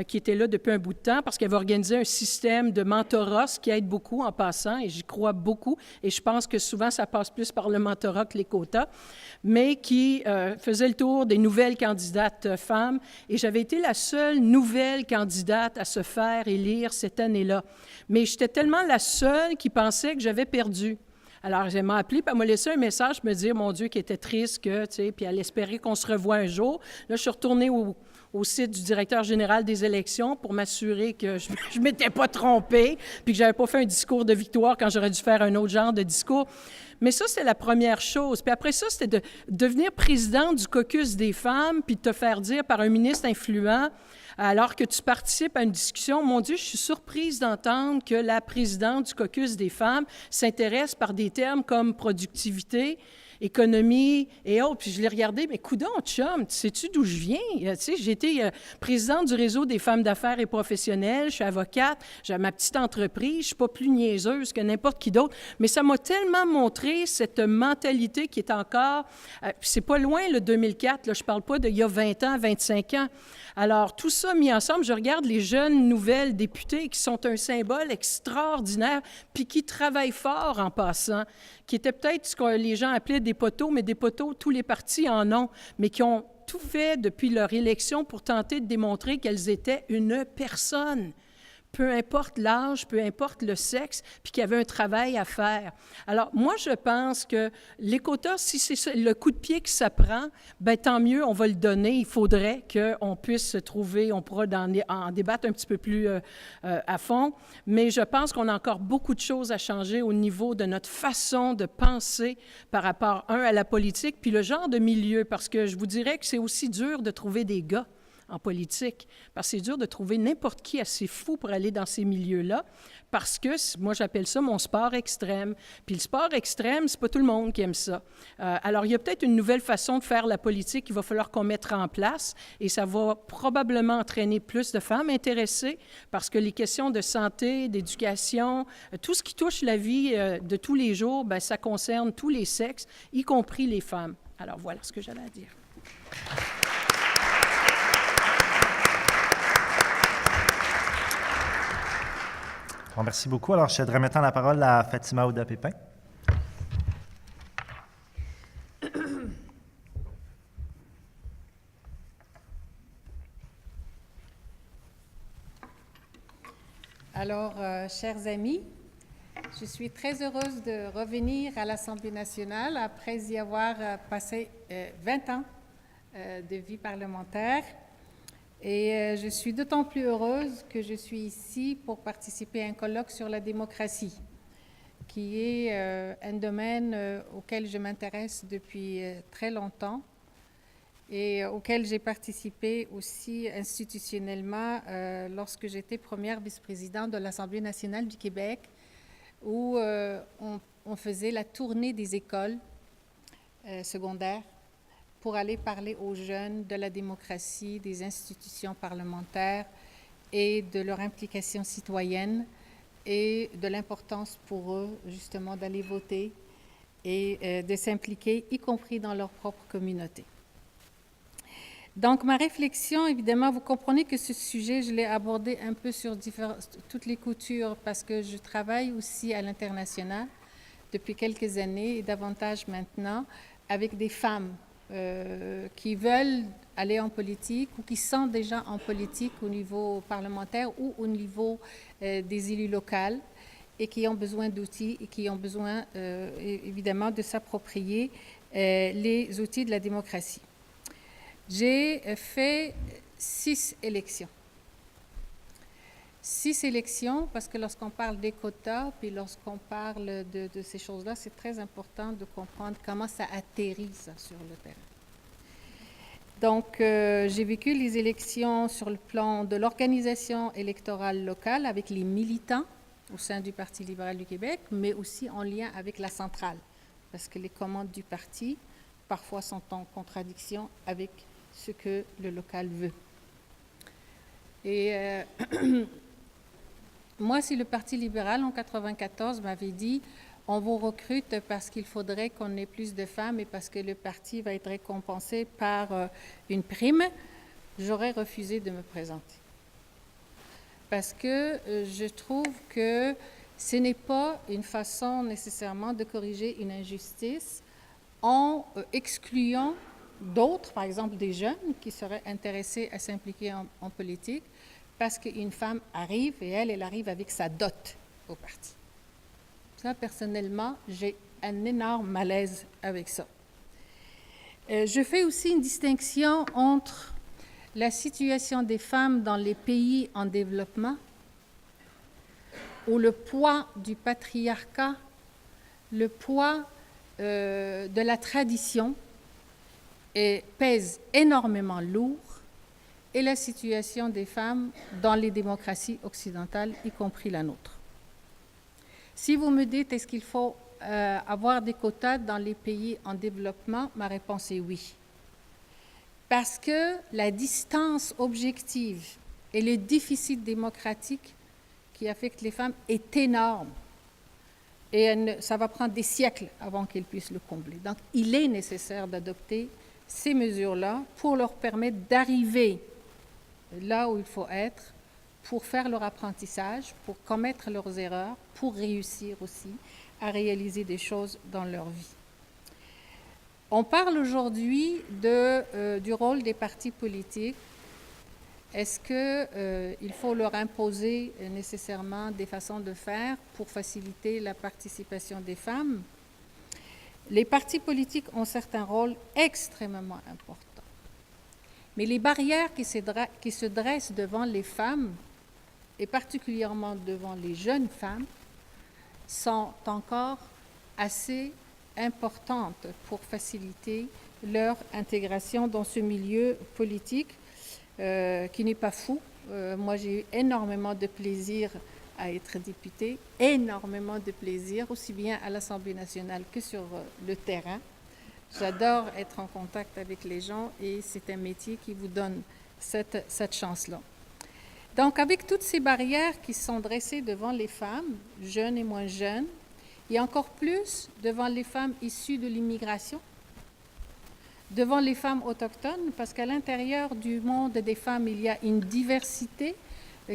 qui était là depuis un bout de temps parce qu'elle avait organisé un système de mentorat, ce qui aide beaucoup en passant, et j'y crois beaucoup, et je pense que souvent, ça passe plus par le mentorat que les quotas, mais qui faisait le tour des nouvelles candidates femmes, et j'avais été la seule nouvelle candidate à se faire élire cette année-là. Mais j'étais tellement la seule qui pensait que j'avais perdu. Alors, elle m'a appelé, puis elle m'a laissé un message, me dire, mon Dieu, qu'elle était triste, que, tu sais, puis elle espérait qu'on se revoie un jour. Là, je suis retournée au site du directeur général des élections pour m'assurer que je ne m'étais pas trompée, puis que je n'avais pas fait un discours de victoire quand j'aurais dû faire un autre genre de discours. Mais ça, c'était la première chose. Puis après ça, c'était de devenir présidente du caucus des femmes, puis de te faire dire par un ministre influent, alors que tu participes à une discussion, mon Dieu, je suis surprise d'entendre que la présidente du caucus des femmes s'intéresse par des termes comme productivité, économie et autres. Puis je l'ai regardé, mais coudonc, chum, sais-tu d'où je viens? Tu sais, j'ai été présidente du réseau des femmes d'affaires et professionnelles, je suis avocate, j'ai ma petite entreprise, je ne suis pas plus niaiseuse que n'importe qui d'autre, mais ça m'a tellement montré cette mentalité qui est encore, puis c'est pas loin le 2004, là, je ne parle pas d'il y a 20 ans, 25 ans. Alors, tout ça mis ensemble, je regarde les jeunes nouvelles députées qui sont un symbole extraordinaire, puis qui travaillent fort en passant, qui étaient peut-être ce que les gens appelaient des poteaux, mais des poteaux, tous les partis en ont, mais qui ont tout fait depuis leur élection pour tenter de démontrer qu'elles étaient une personne. Peu importe l'âge, peu importe le sexe, puis qu'il y avait un travail à faire. Alors, moi, je pense que les quotas, si c'est le coup de pied que ça prend, bien, tant mieux, on va le donner. Il faudrait qu'on puisse se trouver, on pourra en débattre un petit peu plus à fond, mais je pense qu'on a encore beaucoup de choses à changer au niveau de notre façon de penser par rapport, à la politique, puis le genre de milieu, parce que je vous dirais que c'est aussi dur de trouver des gars en politique, parce que c'est dur de trouver n'importe qui assez fou pour aller dans ces milieux-là, parce que, moi, j'appelle ça mon sport extrême. Puis le sport extrême, c'est pas tout le monde qui aime ça. Alors, il y a peut-être une nouvelle façon de faire la politique qu'il va falloir qu'on mette en place, et ça va probablement entraîner plus de femmes intéressées, parce que les questions de santé, d'éducation, tout ce qui touche la vie de tous les jours, bien, ça concerne tous les sexes, y compris les femmes. Alors, voilà ce que j'avais à dire.
Bon, merci beaucoup. Alors, je céderai maintenant la parole à Fatima Ouda-Pépin.
Alors, chers amis, je suis très heureuse de revenir à l'Assemblée nationale après y avoir passé 20 ans de vie parlementaire. Et je suis d'autant plus heureuse que je suis ici pour participer à un colloque sur la démocratie, qui est un domaine auquel je m'intéresse depuis très longtemps et auquel j'ai participé aussi institutionnellement lorsque j'étais première vice-présidente de l'Assemblée nationale du Québec, où on faisait la tournée des écoles secondaires pour aller parler aux jeunes de la démocratie, des institutions parlementaires et de leur implication citoyenne et de l'importance pour eux, justement, d'aller voter et de s'impliquer, y compris dans leur propre communauté. Donc, ma réflexion, évidemment, vous comprenez que ce sujet, je l'ai abordé un peu sur toutes les coutures parce que je travaille aussi à l'international depuis quelques années et davantage maintenant avec des femmes qui veulent aller en politique ou qui sont déjà en politique au niveau parlementaire ou au niveau des élus locaux et qui ont besoin d'outils et qui ont besoin évidemment de s'approprier les outils de la démocratie. J'ai fait 6 élections. 6 élections, parce que lorsqu'on parle des quotas, puis lorsqu'on parle de ces choses-là, c'est très important de comprendre comment ça atterrit ça, sur le terrain. Donc, j'ai vécu les élections sur le plan de l'organisation électorale locale avec les militants au sein du Parti libéral du Québec, mais aussi en lien avec la centrale, parce que les commandes du parti, parfois, sont en contradiction avec ce que le local veut. Et moi, si le Parti libéral, en 1994, m'avait dit « on vous recrute parce qu'il faudrait qu'on ait plus de femmes et parce que le parti va être récompensé par une prime », j'aurais refusé de me présenter. Parce que je trouve que ce n'est pas une façon nécessairement de corriger une injustice en excluant d'autres, par exemple des jeunes qui seraient intéressés à s'impliquer en politique, parce qu'une femme arrive et elle arrive avec sa dot au parti. Ça, personnellement, j'ai un énorme malaise avec ça. Je fais aussi une distinction entre la situation des femmes dans les pays en développement, où le poids du patriarcat, le poids de la tradition pèse énormément lourd, et la situation des femmes dans les démocraties occidentales, y compris la nôtre. Si vous me dites est-ce qu'il faut avoir des quotas dans les pays en développement, ma réponse est oui. Parce que la distance objective et le déficit démocratique qui affecte les femmes est énorme. Et ça va prendre des siècles avant qu'elles puissent le combler. Donc, il est nécessaire d'adopter ces mesures-là pour leur permettre d'arriver là où il faut être, pour faire leur apprentissage, pour commettre leurs erreurs, pour réussir aussi à réaliser des choses dans leur vie. On parle aujourd'hui du rôle des partis politiques. Est-ce qu'il faut leur imposer nécessairement des façons de faire pour faciliter la participation des femmes? Les partis politiques ont certains rôles extrêmement importants. Mais les barrières qui se dressent devant les femmes, et particulièrement devant les jeunes femmes, sont encore assez importantes pour faciliter leur intégration dans ce milieu politique qui n'est pas fou. Moi, j'ai eu énormément de plaisir à être députée, énormément de plaisir, aussi bien à l'Assemblée nationale que sur le terrain. J'adore être en contact avec les gens et c'est un métier qui vous donne cette chance-là. Donc, avec toutes ces barrières qui sont dressées devant les femmes, jeunes et moins jeunes, et encore plus devant les femmes issues de l'immigration, devant les femmes autochtones, parce qu'à l'intérieur du monde des femmes, il y a une diversité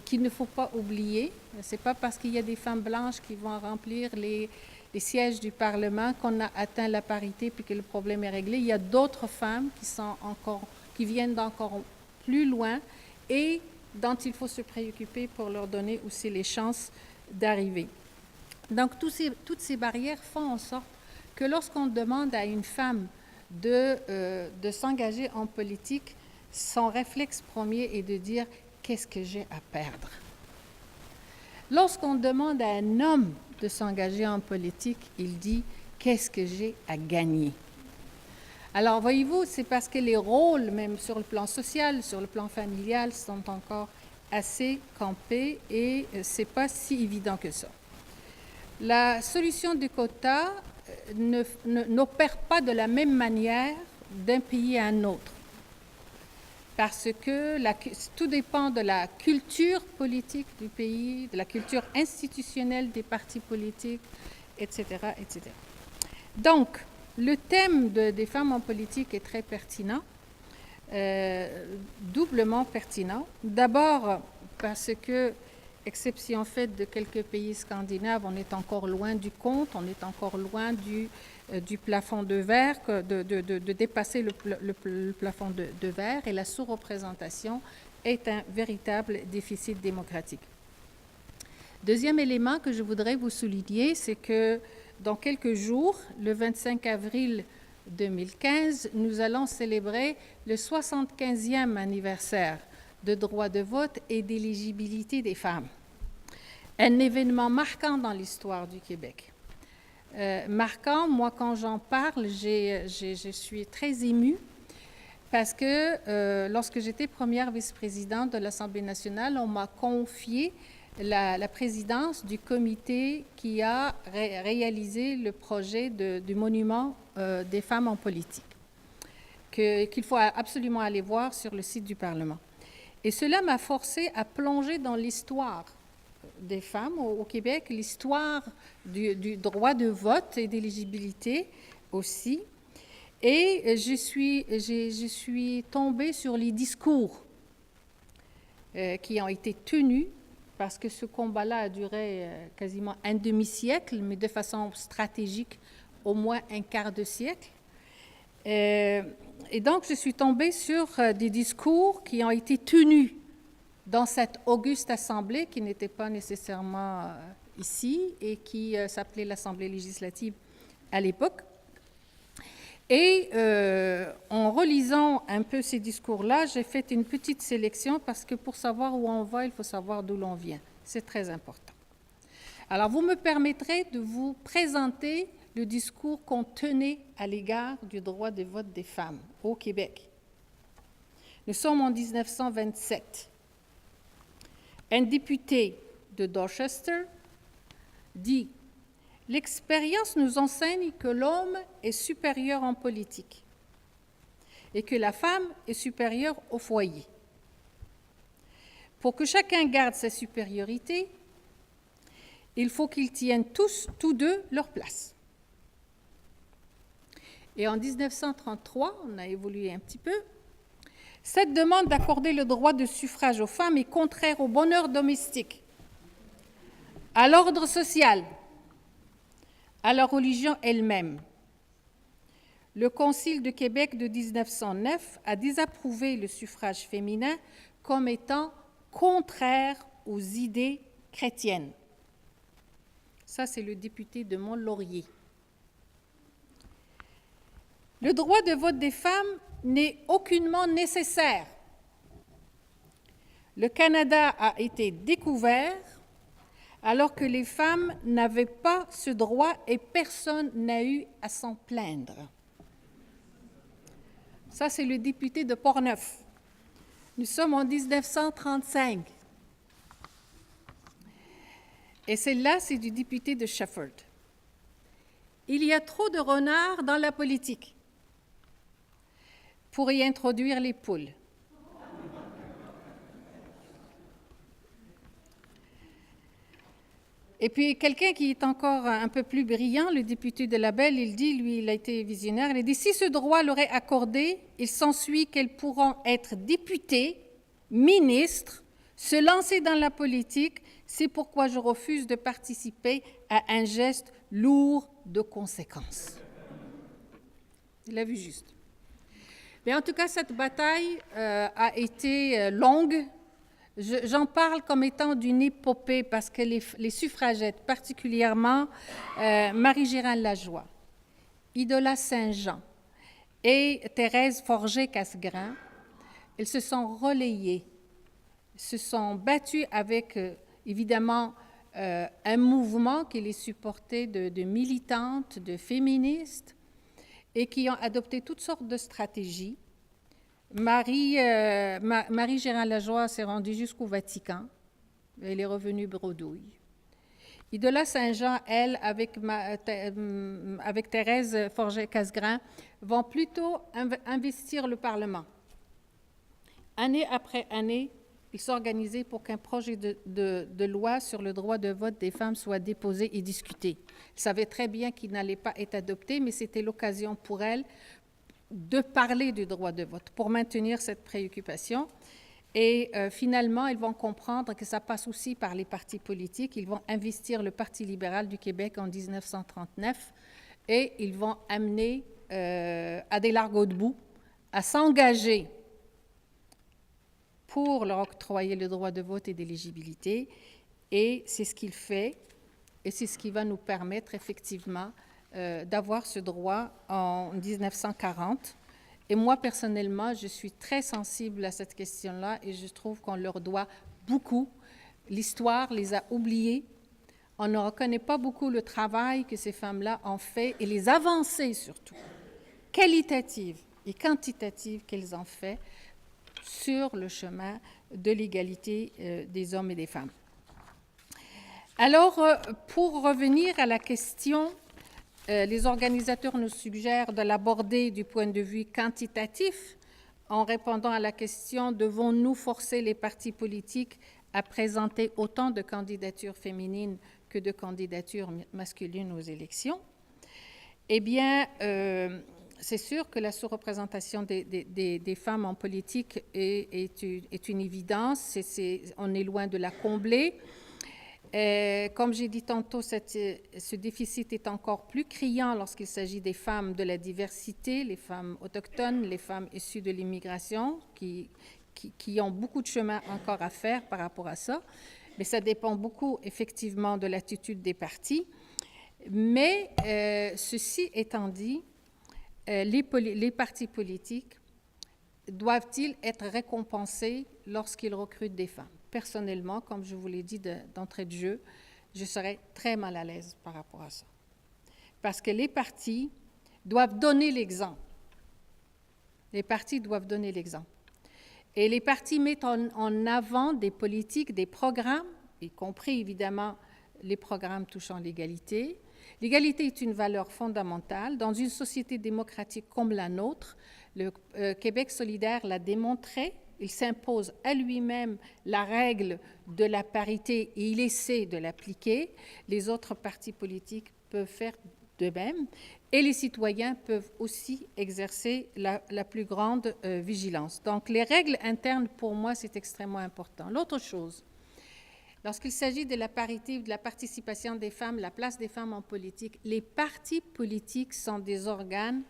qu'il ne faut pas oublier. Ce n'est pas parce qu'il y a des femmes blanches qui vont remplir les sièges du Parlement qu'on a atteint la parité puis que le problème est réglé. Il y a d'autres femmes qui viennent d'encore plus loin et dont il faut se préoccuper pour leur donner aussi les chances d'arriver. Donc, toutes ces barrières font en sorte que lorsqu'on demande à une femme de s'engager en politique, son réflexe premier est de dire « qu'est-ce que j'ai à perdre ?» Lorsqu'on demande à un homme de s'engager en politique, il dit « qu'est-ce que j'ai à gagner ?» Alors, voyez-vous, c'est parce que les rôles, même sur le plan social, sur le plan familial, sont encore assez campés et ce n'est pas si évident que ça. La solution du quota n'opère pas de la même manière d'un pays à un autre, parce que tout dépend de la culture politique du pays, de la culture institutionnelle des partis politiques, etc., etc. Donc, le thème des femmes en politique est très pertinent, doublement pertinent. D'abord parce que, exception faite de quelques pays scandinaves, on est encore loin du compte, on est encore loin du plafond de verre, de dépasser le plafond de verre, et la sous-représentation est un véritable déficit démocratique. Deuxième élément que je voudrais vous souligner, c'est que dans quelques jours, le 25 avril 2015, nous allons célébrer le 75e anniversaire de droit de vote et d'éligibilité des femmes. Un événement marquant dans l'histoire du Québec. Marquant, moi quand j'en parle, je suis très émue parce que lorsque j'étais première vice-présidente de l'Assemblée nationale, on m'a confié la présidence du comité qui a réalisé le projet du monument des femmes en politique, qu'il faut absolument aller voir sur le site du Parlement. Et cela m'a forcée à plonger dans l'histoire des femmes au Québec, l'histoire du droit de vote et d'éligibilité aussi. Et je suis tombée sur les discours qui ont été tenus, parce que ce combat-là a duré quasiment un demi-siècle, mais de façon stratégique, au moins un quart de siècle. Et donc, je suis tombée sur des discours qui ont été tenus dans cette auguste assemblée, qui n'était pas nécessairement ici, et qui s'appelait l'Assemblée législative à l'époque. Et en relisant un peu ces discours-là, j'ai fait une petite sélection parce que pour savoir où on va, il faut savoir d'où l'on vient. C'est très important. Alors, vous me permettrez de vous présenter le discours qu'on tenait à l'égard du droit de vote des femmes au Québec. Nous sommes en 1927. Un député de Dorchester dit « L'expérience nous enseigne que l'homme est supérieur en politique et que la femme est supérieure au foyer. Pour que chacun garde sa supériorité, il faut qu'ils tiennent tous deux leur place. » Et en 1933, on a évolué un petit peu, cette demande d'accorder le droit de suffrage aux femmes est contraire au bonheur domestique, à l'ordre social, à la religion elle-même. Le Concile de Québec de 1909 a désapprouvé le suffrage féminin comme étant contraire aux idées chrétiennes. Ça, c'est le député de Mont-Laurier. Le droit de vote des femmes n'est aucunement nécessaire. Le Canada a été découvert alors que les femmes n'avaient pas ce droit et personne n'a eu à s'en plaindre. Ça, c'est le député de Portneuf. Nous sommes en 1935. Et celle-là, c'est du député de Shefford. Il y a trop de renards dans la politique pour y introduire les poules. Et puis, quelqu'un qui est encore un peu plus brillant, le député de Labelle, il dit, lui, il a été visionnaire, il dit « Si ce droit leur est accordé, il s'ensuit qu'elles pourront être députées, ministres, se lancer dans la politique. C'est pourquoi je refuse de participer à un geste lourd de conséquences. » Il a vu juste. Mais en tout cas, cette bataille a été longue. J'en parle comme étant d'une épopée parce que les suffragettes, particulièrement Marie-Gérald Lajoie, Idola Saint-Jean et Thérèse Forget-Casgrain, elles se sont relayées, se sont battues avec, évidemment, un mouvement qui les supportait de militantes, de féministes, et qui ont adopté toutes sortes de stratégies. Marie-Gérald Lajoie s'est rendue jusqu'au Vatican. Elle est revenue bredouille. Idola Saint-Jean, elle, avec Thérèse Forget-Casgrain, vont plutôt investir le Parlement. Année après année, ils s'organisaient pour qu'un projet de loi sur le droit de vote des femmes soit déposé et discuté. Ils savaient très bien qu'il n'allait pas être adopté, mais c'était l'occasion pour elles de parler du droit de vote, pour maintenir cette préoccupation. Et finalement, ils vont comprendre que ça passe aussi par les partis politiques. Ils vont investir le Parti libéral du Québec en 1939 et ils vont amener Adélard Godbout à s'engager pour leur octroyer le droit de vote et d'éligibilité. Et c'est ce qu'il fait et c'est ce qui va nous permettre effectivement d'avoir ce droit en 1940. Et moi, personnellement, je suis très sensible à cette question-là et je trouve qu'on leur doit beaucoup. L'histoire les a oubliés. On ne reconnaît pas beaucoup le travail que ces femmes-là ont fait et les avancées surtout, qualitatives et quantitatives qu'elles ont fait sur le chemin de l'égalité des hommes et des femmes. Alors, pour revenir à la question, les organisateurs nous suggèrent de l'aborder du point de vue quantitatif en répondant à la question « Devons-nous forcer les partis politiques à présenter autant de candidatures féminines que de candidatures masculines aux élections ?» Eh bien, c'est sûr que la sous-représentation des femmes en politique est une évidence. On est loin de la combler. Comme j'ai dit tantôt, ce déficit est encore plus criant lorsqu'il s'agit des femmes de la diversité, les femmes autochtones, les femmes issues de l'immigration, qui ont beaucoup de chemin encore à faire par rapport à ça. Mais ça dépend beaucoup, effectivement, de l'attitude des partis. Mais ceci étant dit, les partis politiques doivent-ils être récompensés lorsqu'ils recrutent des femmes? Personnellement, comme je vous l'ai dit d'entrée de jeu, je serais très mal à l'aise par rapport à ça. Parce que les partis doivent donner l'exemple. Les partis doivent donner l'exemple. Et les partis mettent en avant des politiques, des programmes, y compris évidemment les programmes touchant l'égalité. L'égalité est une valeur fondamentale. Dans une société démocratique comme la nôtre, le Québec solidaire l'a démontré. Il s'impose à lui-même la règle de la parité et il essaie de l'appliquer. Les autres partis politiques peuvent faire de même et les citoyens peuvent aussi exercer la plus grande vigilance. Donc, les règles internes, pour moi, c'est extrêmement important. L'autre chose, lorsqu'il s'agit de la parité ou de la participation des femmes, la place des femmes en politique, les partis politiques sont des organes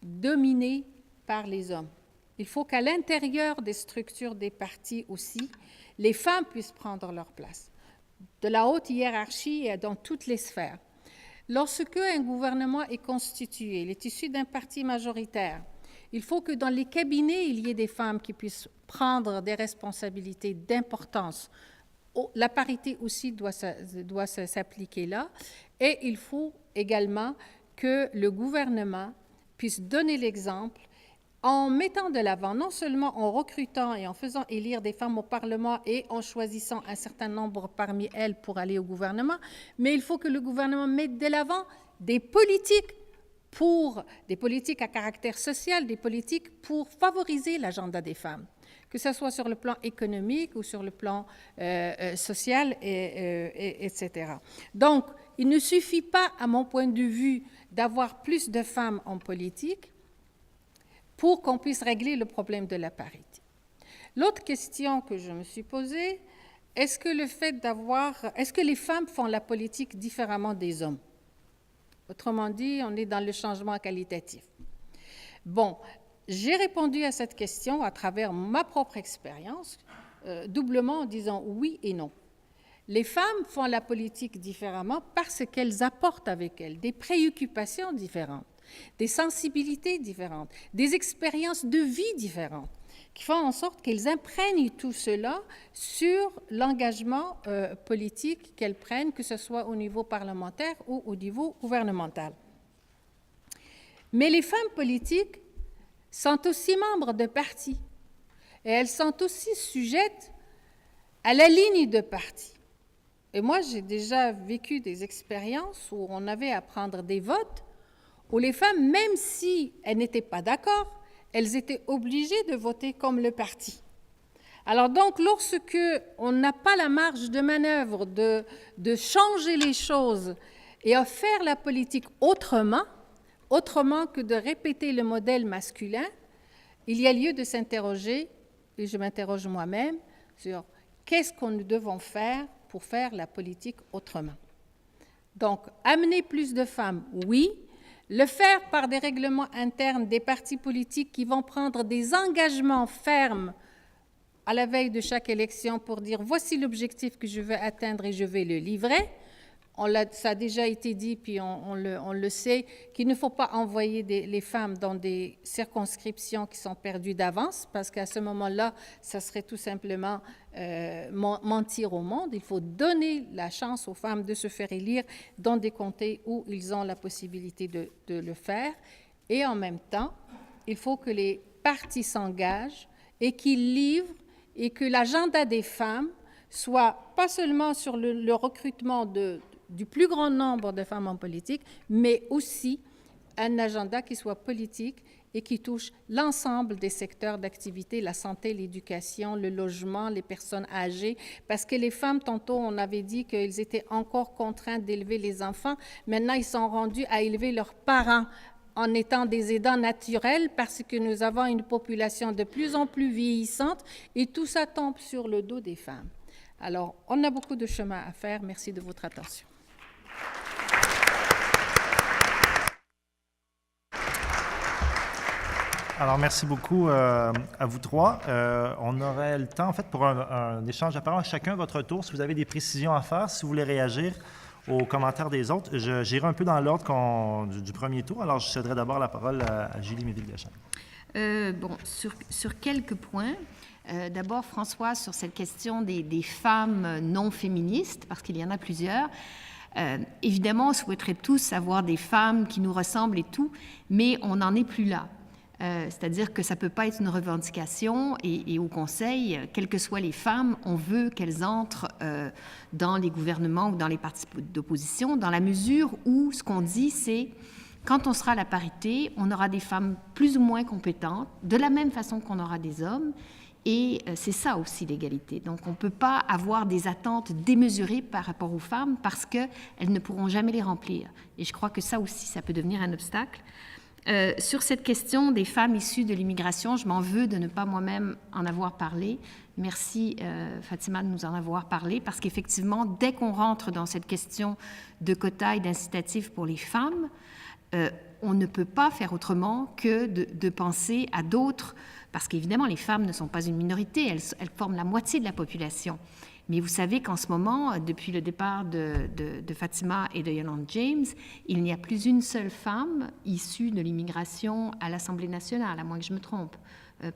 dominés par les hommes. Il faut qu'à l'intérieur des structures des partis aussi, les femmes puissent prendre leur place, de la haute hiérarchie et dans toutes les sphères. Lorsque un gouvernement est constitué, il est issu d'un parti majoritaire, il faut que dans les cabinets, il y ait des femmes qui puissent prendre des responsabilités d'importance. La parité aussi doit s'appliquer là. Et il faut également que le gouvernement puisse donner l'exemple en mettant de l'avant, non seulement en recrutant et en faisant élire des femmes au Parlement et en choisissant un certain nombre parmi elles pour aller au gouvernement, mais il faut que le gouvernement mette de l'avant des politiques à caractère social, des politiques pour favoriser l'agenda des femmes, que ce soit sur le plan économique ou sur le plan social, etc. Donc, il ne suffit pas, à mon point de vue, d'avoir plus de femmes en politique pour qu'on puisse régler le problème de la parité. L'autre question que je me suis posée, est-ce que les femmes font la politique différemment des hommes? Autrement dit, on est dans le changement qualitatif. Bon, j'ai répondu à cette question à travers ma propre expérience. doublement en disant oui et non. Les femmes font la politique différemment parce qu'elles apportent avec elles des préoccupations différentes, des sensibilités différentes, des expériences de vie différentes, qui font en sorte qu'elles imprègnent tout cela sur l'engagement politique qu'elles prennent, que ce soit au niveau parlementaire ou au niveau gouvernemental. Mais les femmes politiques sont aussi membres de partis et elles sont aussi sujettes à la ligne de parti. Et moi, j'ai déjà vécu des expériences où on avait à prendre des votes, où les femmes, même si elles n'étaient pas d'accord, elles étaient obligées de voter comme le parti. Alors donc, lorsque on n'a pas la marge de manœuvre de changer les choses et à faire la politique autrement que de répéter le modèle masculin, il y a lieu de s'interroger, et je m'interroge moi-même, sur qu'est-ce que nous devons faire pour faire la politique autrement. Donc, amener plus de femmes, oui. Le faire par des règlements internes des partis politiques qui vont prendre des engagements fermes à la veille de chaque élection pour dire « voici l'objectif que je veux atteindre et je vais le livrer ». Ça a déjà été dit, puis on le sait, qu'il ne faut pas envoyer les femmes dans des circonscriptions qui sont perdues d'avance, parce qu'à ce moment-là, ça serait tout simplement mentir au monde. Il faut donner la chance aux femmes de se faire élire dans des comtés où ils ont la possibilité de le faire. Et en même temps, il faut que les partis s'engagent et qu'ils livrent et que l'agenda des femmes soit pas seulement sur le recrutement du plus grand nombre de femmes en politique, mais aussi un agenda qui soit politique et qui touche l'ensemble des secteurs d'activité, la santé, l'éducation, le logement, les personnes âgées, parce que les femmes, tantôt, on avait dit qu'ils étaient encore contraints d'élever les enfants. Maintenant, ils sont rendus à élever leurs parents en étant des aidants naturels parce que nous avons une population de plus en plus vieillissante et tout ça tombe sur le dos des femmes. Alors, on a beaucoup de chemin à faire. Merci de votre attention.
Alors, merci beaucoup à vous trois. On aurait le temps, en fait, pour un échange de parole à chacun votre tour. Si vous avez des précisions à faire, si vous voulez réagir aux commentaires des autres, j'irai un peu dans l'ordre du premier tour. Alors, je céderai d'abord la parole à Julie Méville-Deschamps.
Bon, sur quelques points. D'abord, François, sur cette question des femmes non féministes, parce qu'il y en a plusieurs. Évidemment, on souhaiterait tous avoir des femmes qui nous ressemblent et tout, mais on n'en est plus là. C'est-à-dire que ça ne peut pas être une revendication et au Conseil, quelles que soient les femmes, on veut qu'elles entrent dans les gouvernements ou dans les partis d'opposition, dans la mesure où ce qu'on dit, c'est quand on sera à la parité, on aura des femmes plus ou moins compétentes, de la même façon qu'on aura des hommes. Et c'est ça aussi l'égalité. Donc, on ne peut pas avoir des attentes démesurées par rapport aux femmes parce qu'elles ne pourront jamais les remplir. Et je crois que ça aussi, ça peut devenir un obstacle. Sur cette question des femmes issues de l'immigration, je m'en veux de ne pas moi-même en avoir parlé. Merci, Fatima, de nous en avoir parlé, parce qu'effectivement, dès qu'on rentre dans cette question de quotas et d'incitatifs pour les femmes, on ne peut pas faire autrement que de penser à d'autres, parce qu'évidemment, les femmes ne sont pas une minorité, elles forment la moitié de la population. Mais vous savez qu'en ce moment, depuis le départ de Fatima et de Yolande James, il n'y a plus une seule femme issue de l'immigration à l'Assemblée nationale, à moins que je me trompe,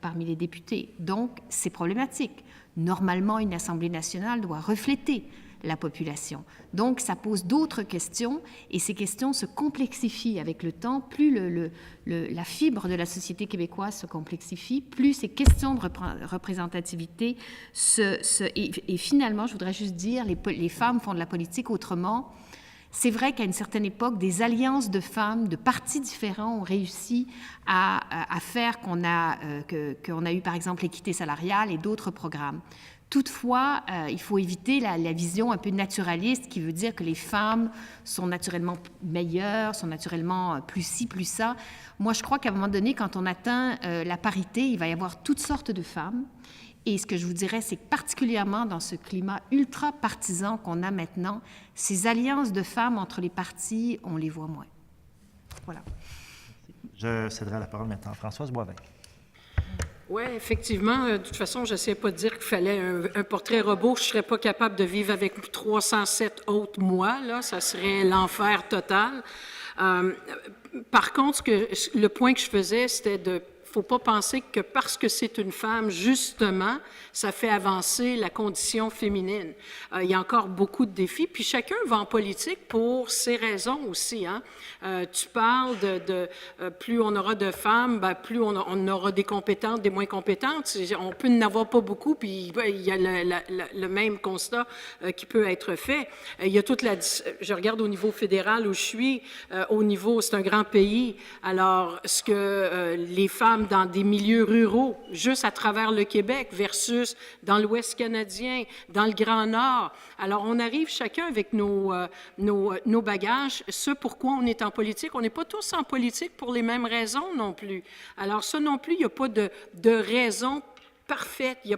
parmi les députés. Donc, c'est problématique. Normalement, une Assemblée nationale doit refléter la population. Donc, ça pose d'autres questions et ces questions se complexifient avec le temps. Plus la fibre de la société québécoise se complexifie, plus ces questions de représentativité et finalement, je voudrais juste dire, les femmes font de la politique autrement. C'est vrai qu'à une certaine époque, des alliances de femmes de partis différents ont réussi à faire qu'on a eu, par exemple, l'équité salariale et d'autres programmes. Toutefois, il faut éviter la vision un peu naturaliste qui veut dire que les femmes sont naturellement meilleures, sont naturellement plus ci, plus ça. Moi, je crois qu'à un moment donné, quand on atteint la parité, il va y avoir toutes sortes de femmes. Et ce que je vous dirais, c'est que particulièrement dans ce climat ultra partisan qu'on a maintenant, ces alliances de femmes entre les partis, on les voit moins. Voilà.
Je céderai la parole maintenant à Françoise Boivin.
Oui, effectivement. De toute façon, je n'essaie pas de dire qu'il fallait un portrait robot. Je ne serais pas capable de vivre avec 307 autres moi. Là, ça serait l'enfer total. Par contre, le point que je faisais, c'était de... Il ne faut pas penser que parce que c'est une femme, justement, ça fait avancer la condition féminine. Il y a encore beaucoup de défis, puis chacun va en politique pour ses raisons aussi. Hein. Tu parles plus on aura de femmes, ben, plus on aura des compétentes, des moins compétentes. On peut n'avoir pas beaucoup, puis il y a le même constat qui peut être fait. Il y a toute je regarde au niveau fédéral où je suis, au niveau, c'est un grand pays. Alors, ce que les femmes dans des milieux ruraux, juste à travers le Québec, versus dans l'Ouest canadien, dans le Grand Nord. Alors, on arrive chacun avec nos bagages. Ce pourquoi on est en politique. On n'est pas tous en politique pour les mêmes raisons non plus. Alors, ça non plus, il n'y a pas de raison parfaite. Il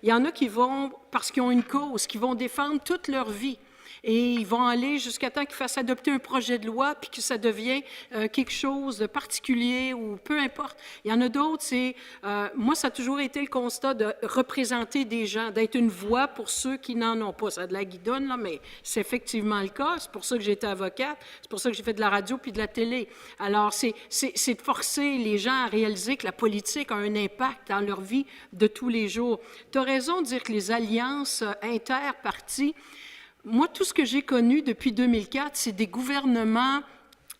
y en a qui vont, parce qu'ils ont une cause, qui vont défendre toute leur vie. Et ils vont aller jusqu'à temps qu'ils fassent adopter un projet de loi, puis que ça devient quelque chose de particulier ou peu importe. Il y en a d'autres, moi, ça a toujours été le constat de représenter des gens, d'être une voix pour ceux qui n'en ont pas. Ça a de la guidonne, là, mais c'est effectivement le cas. C'est pour ça que j'ai été avocate, c'est pour ça que j'ai fait de la radio puis de la télé. Alors, c'est de forcer les gens à réaliser que la politique a un impact dans leur vie de tous les jours. Tu as raison de dire que les alliances interpartis, moi, tout ce que j'ai connu depuis 2004, c'est des gouvernements,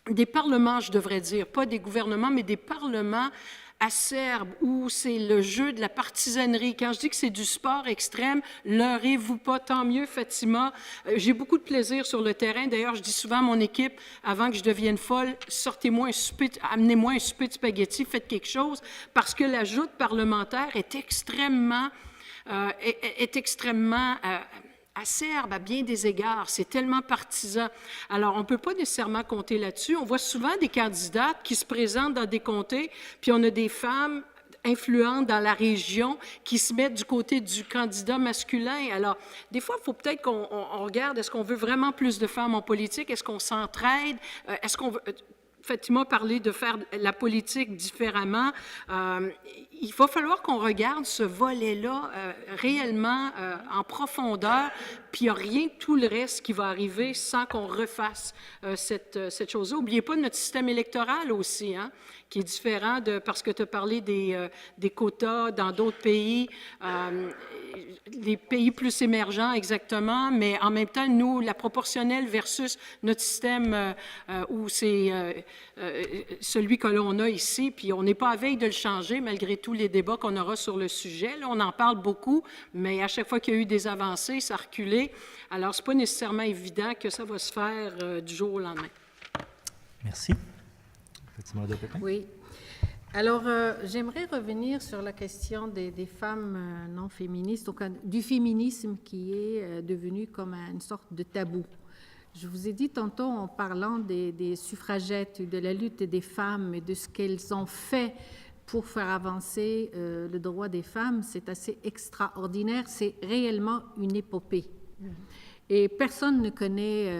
des parlements, je devrais dire, pas des gouvernements, mais des parlements acerbes, où c'est le jeu de la partisanerie. Quand je dis que c'est du sport extrême, leurrez-vous pas, tant mieux, Fatima. J'ai beaucoup de plaisir sur le terrain. D'ailleurs, je dis souvent à mon équipe, avant que je devienne folle, amenez-moi un souper de spaghettis, faites quelque chose, parce que la joute parlementaire est extrêmement acerbe à bien des égards, c'est tellement partisan. Alors, on ne peut pas nécessairement compter là-dessus. On voit souvent des candidates qui se présentent dans des comtés, puis on a des femmes influentes dans la région qui se mettent du côté du candidat masculin. Alors, des fois, il faut peut-être qu'on regarde, est-ce qu'on veut vraiment plus de femmes en politique? Est-ce qu'on s'entraide? Est-ce qu'on veut... Fatima parlait de faire la politique différemment. Il va falloir qu'on regarde ce volet-là réellement en profondeur, puis il n'y a rien, tout le reste qui va arriver sans qu'on refasse cette chose-là. N'oubliez pas notre système électoral aussi, hein, qui est différent parce que tu as parlé des quotas dans d'autres pays, les pays plus émergents exactement, mais en même temps, nous, la proportionnelle versus notre système où c'est celui que l'on a ici, puis on n'est pas à veille de le changer malgré tous les débats qu'on aura sur le sujet. Là, on en parle beaucoup, mais à chaque fois qu'il y a eu des avancées, ça a reculé. Alors, ce n'est pas nécessairement évident que ça va se faire du jour au lendemain.
Merci. Fatima Depépin.
Oui. Alors, j'aimerais revenir sur la question des femmes non féministes, donc du féminisme qui est devenu comme une sorte de tabou. Je vous ai dit tantôt en parlant des suffragettes, de la lutte des femmes et de ce qu'elles ont fait pour faire avancer le droit des femmes, c'est assez extraordinaire. C'est réellement une épopée. Et personne ne connaît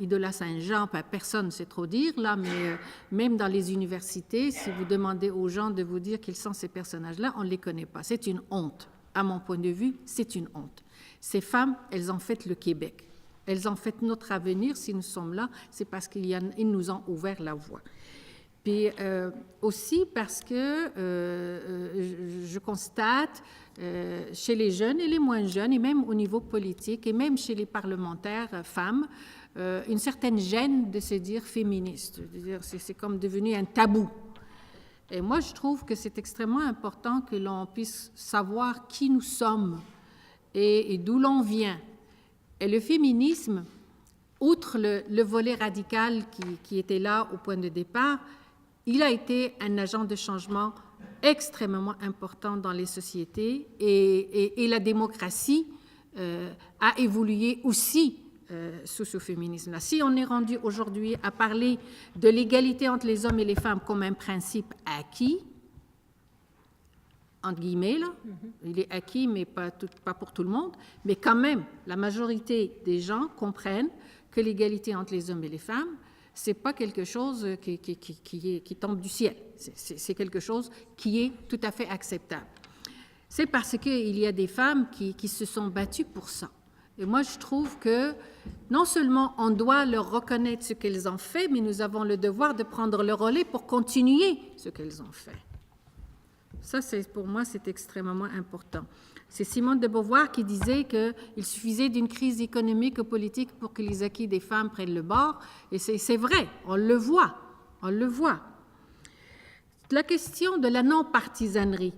Idola Saint-Jean, personne, c'est trop dire, là, mais même dans les universités, si vous demandez aux gens de vous dire quels sont ces personnages-là, on ne les connaît pas. C'est une honte. À mon point de vue, c'est une honte. Ces femmes, elles ont fait le Québec. Elles ont fait notre avenir. Si nous sommes là, c'est parce qu'ils nous ont ouvert la voie. Puis aussi parce que je constate chez les jeunes et les moins jeunes, et même au niveau politique, et même chez les parlementaires femmes, une certaine gêne de se dire féministe. C'est comme devenu un tabou. Et moi, je trouve que c'est extrêmement important que l'on puisse savoir qui nous sommes et d'où l'on vient. Et le féminisme, outre le volet radical qui était là au point de départ, il a été un agent de changement extrêmement important dans les sociétés et la démocratie a évolué aussi sous ce féminisme-là. Si on est rendu aujourd'hui à parler de l'égalité entre les hommes et les femmes comme un principe acquis, entre guillemets, là, il est acquis, mais pas pour tout le monde, mais quand même, la majorité des gens comprennent que l'égalité entre les hommes et les femmes, c'est pas quelque chose qui tombe du ciel. C'est quelque chose qui est tout à fait acceptable. C'est parce qu'il y a des femmes qui se sont battues pour ça. Et moi, je trouve que non seulement on doit leur reconnaître ce qu'elles ont fait, mais nous avons le devoir de prendre le relais pour continuer ce qu'elles ont fait. Ça, pour moi, c'est extrêmement important. C'est Simone de Beauvoir qui disait qu'il suffisait d'une crise économique ou politique pour que les acquis des femmes prennent le bord. Et c'est vrai, on le voit. La question de la non-partisanerie.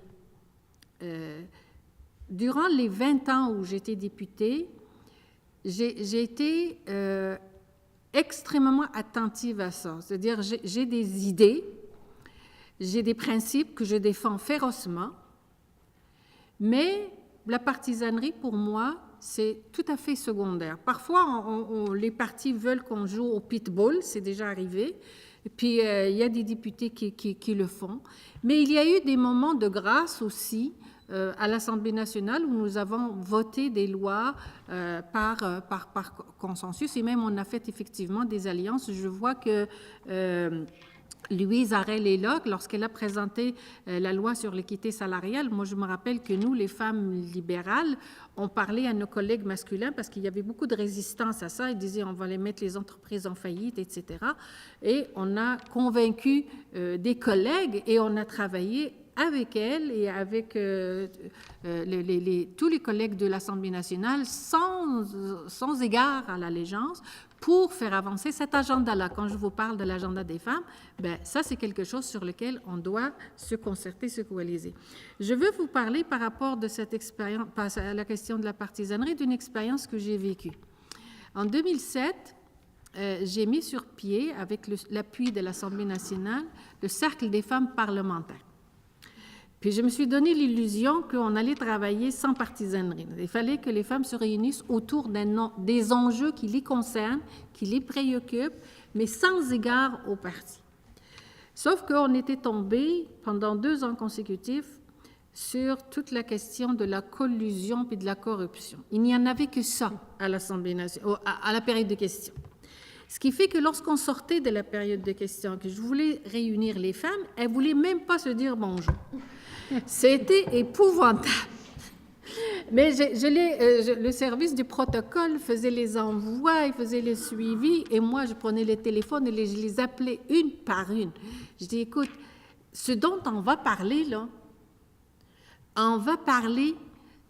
Durant les 20 ans où j'étais députée, j'ai été extrêmement attentive à ça. C'est-à-dire, j'ai des idées, j'ai des principes que je défends férocement, mais la partisanerie, pour moi, c'est tout à fait secondaire. Parfois, les partis veulent qu'on joue au pitbull, c'est déjà arrivé, et puis il y a des députés qui le font. Mais il y a eu des moments de grâce aussi à l'Assemblée nationale où nous avons voté des lois par consensus, et même on a fait effectivement des alliances. Je vois que Louise Arel-Leylock, lorsqu'elle a présenté la loi sur l'équité salariale, moi je me rappelle que nous, les femmes libérales, on parlait à nos collègues masculins parce qu'il y avait beaucoup de résistance à ça. Ils disaient on va les mettre les entreprises en faillite, etc. Et on a convaincu des collègues et on a travaillé avec elle et avec tous les collègues de l'Assemblée nationale sans égard à l'allégeance pour faire avancer cet agenda-là. Quand je vous parle de l'agenda des femmes, ben, ça, c'est quelque chose sur lequel on doit se concerter, se coaliser. Je veux vous parler par rapport de cette expérience, à la question de la partisanerie, d'une expérience que j'ai vécue. En 2007, j'ai mis sur pied, avec l'appui de l'Assemblée nationale, le Cercle des femmes parlementaires. Puis je me suis donné l'illusion qu'on allait travailler sans partisanerie. Il fallait que les femmes se réunissent autour des enjeux qui les concernent, qui les préoccupent, mais sans égard au parti. Sauf qu'on était tombé pendant 2 ans consécutifs sur toute la question de la collusion et de la corruption. Il n'y en avait que ça à l'Assemblée nationale, à la période de questions. Ce qui fait que lorsqu'on sortait de la période de questions, que je voulais réunir les femmes, elles ne voulaient même pas se dire bonjour. C'était épouvantable. Mais le service du protocole faisait les envois, il faisait le suivi, et moi, je prenais les téléphones et je les appelais une par une. Je dis, écoute, ce dont on va parler, là, on va parler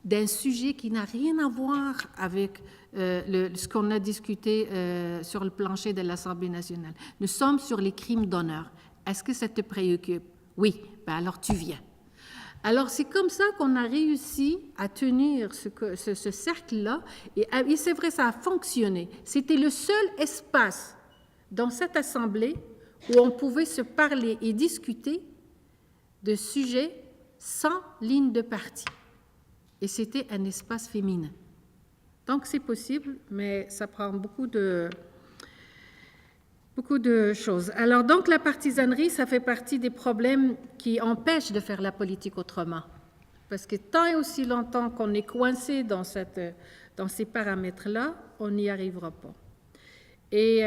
d'un sujet qui n'a rien à voir avec ce qu'on a discuté sur le plancher de l'Assemblée nationale. Nous sommes sur les crimes d'honneur. Est-ce que ça te préoccupe? Oui, ben alors tu viens. Alors, c'est comme ça qu'on a réussi à tenir ce cercle-là. Et c'est vrai, ça a fonctionné. C'était le seul espace dans cette assemblée où on pouvait se parler et discuter de sujets sans ligne de parti. Et c'était un espace féminin. Donc, c'est possible, mais ça prend beaucoup de choses. Alors, donc, la partisanerie, ça fait partie des problèmes qui empêchent de faire la politique autrement. Parce que tant et aussi longtemps qu'on est coincé dans ces paramètres-là, on n'y arrivera pas. Et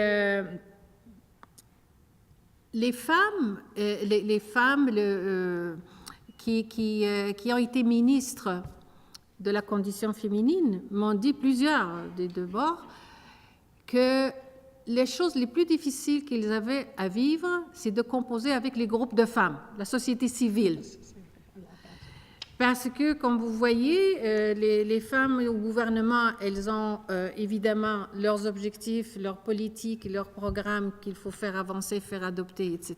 les femmes qui ont été ministres de la condition féminine m'ont dit plusieurs des deux bords que les choses les plus difficiles qu'ils avaient à vivre, c'est de composer avec les groupes de femmes, la société civile. Parce que, comme vous voyez, les femmes au gouvernement, elles ont évidemment leurs objectifs, leurs politiques, leurs programmes qu'il faut faire avancer, faire adopter, etc.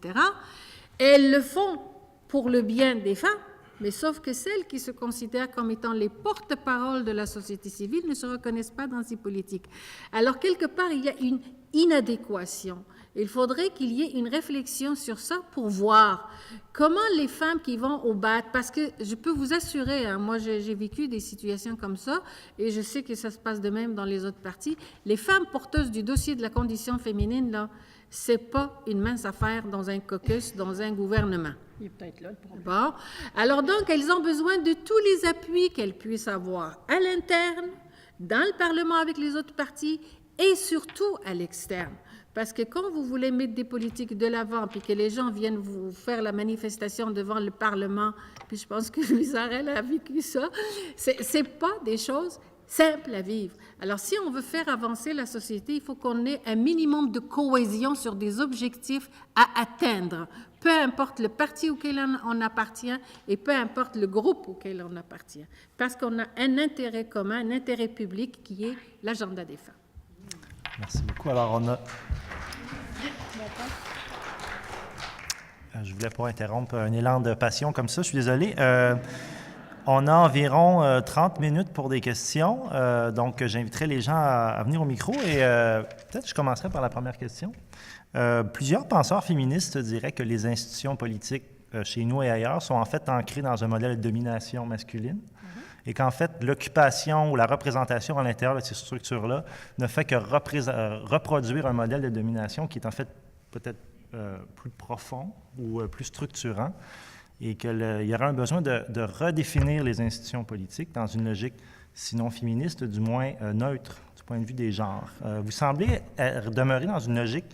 Et elles le font pour le bien des femmes, mais sauf que celles qui se considèrent comme étant les porte-paroles de la société civile ne se reconnaissent pas dans ces politiques. Alors, quelque part, il y a une inadéquation. Il faudrait qu'il y ait une réflexion sur ça pour voir comment les femmes qui vont au BAT, parce que je peux vous assurer, hein, moi j'ai vécu des situations comme ça et je sais que ça se passe de même dans les autres partis, les femmes porteuses du dossier de la condition féminine, là, c'est pas une mince affaire dans un caucus, dans un gouvernement.
Il est peut-être là le problème.
Bon. Alors donc, elles ont besoin de tous les appuis qu'elles puissent avoir à l'interne, dans le Parlement avec les autres partis et surtout à l'externe. Parce que quand vous voulez mettre des politiques de l'avant, puis que les gens viennent vous faire la manifestation devant le Parlement, puis je pense que Louise Arel a vécu ça, c'est pas des choses simples à vivre. Alors, si on veut faire avancer la société, il faut qu'on ait un minimum de cohésion sur des objectifs à atteindre, peu importe le parti auquel on appartient et peu importe le groupe auquel on appartient, parce qu'on a un intérêt commun, un intérêt public qui est l'agenda des femmes.
Merci beaucoup. Alors, on a... Je voulais pas interrompre un élan de passion comme ça, je suis désolé. On a environ 30 minutes pour des questions, donc j'inviterai les gens à venir au micro et peut-être je commencerai par la première question. Plusieurs penseurs féministes diraient que les institutions politiques chez nous et ailleurs sont en fait ancrées dans un modèle de domination masculine et qu'en fait l'occupation ou la représentation à l'intérieur de ces structures-là ne fait que reproduire un modèle de domination qui est en fait peut-être plus profond ou plus structurant. Et qu'il y aura un besoin de redéfinir les institutions politiques dans une logique, sinon féministe, du moins neutre du point de vue des genres. Vous semblez demeurer dans une logique,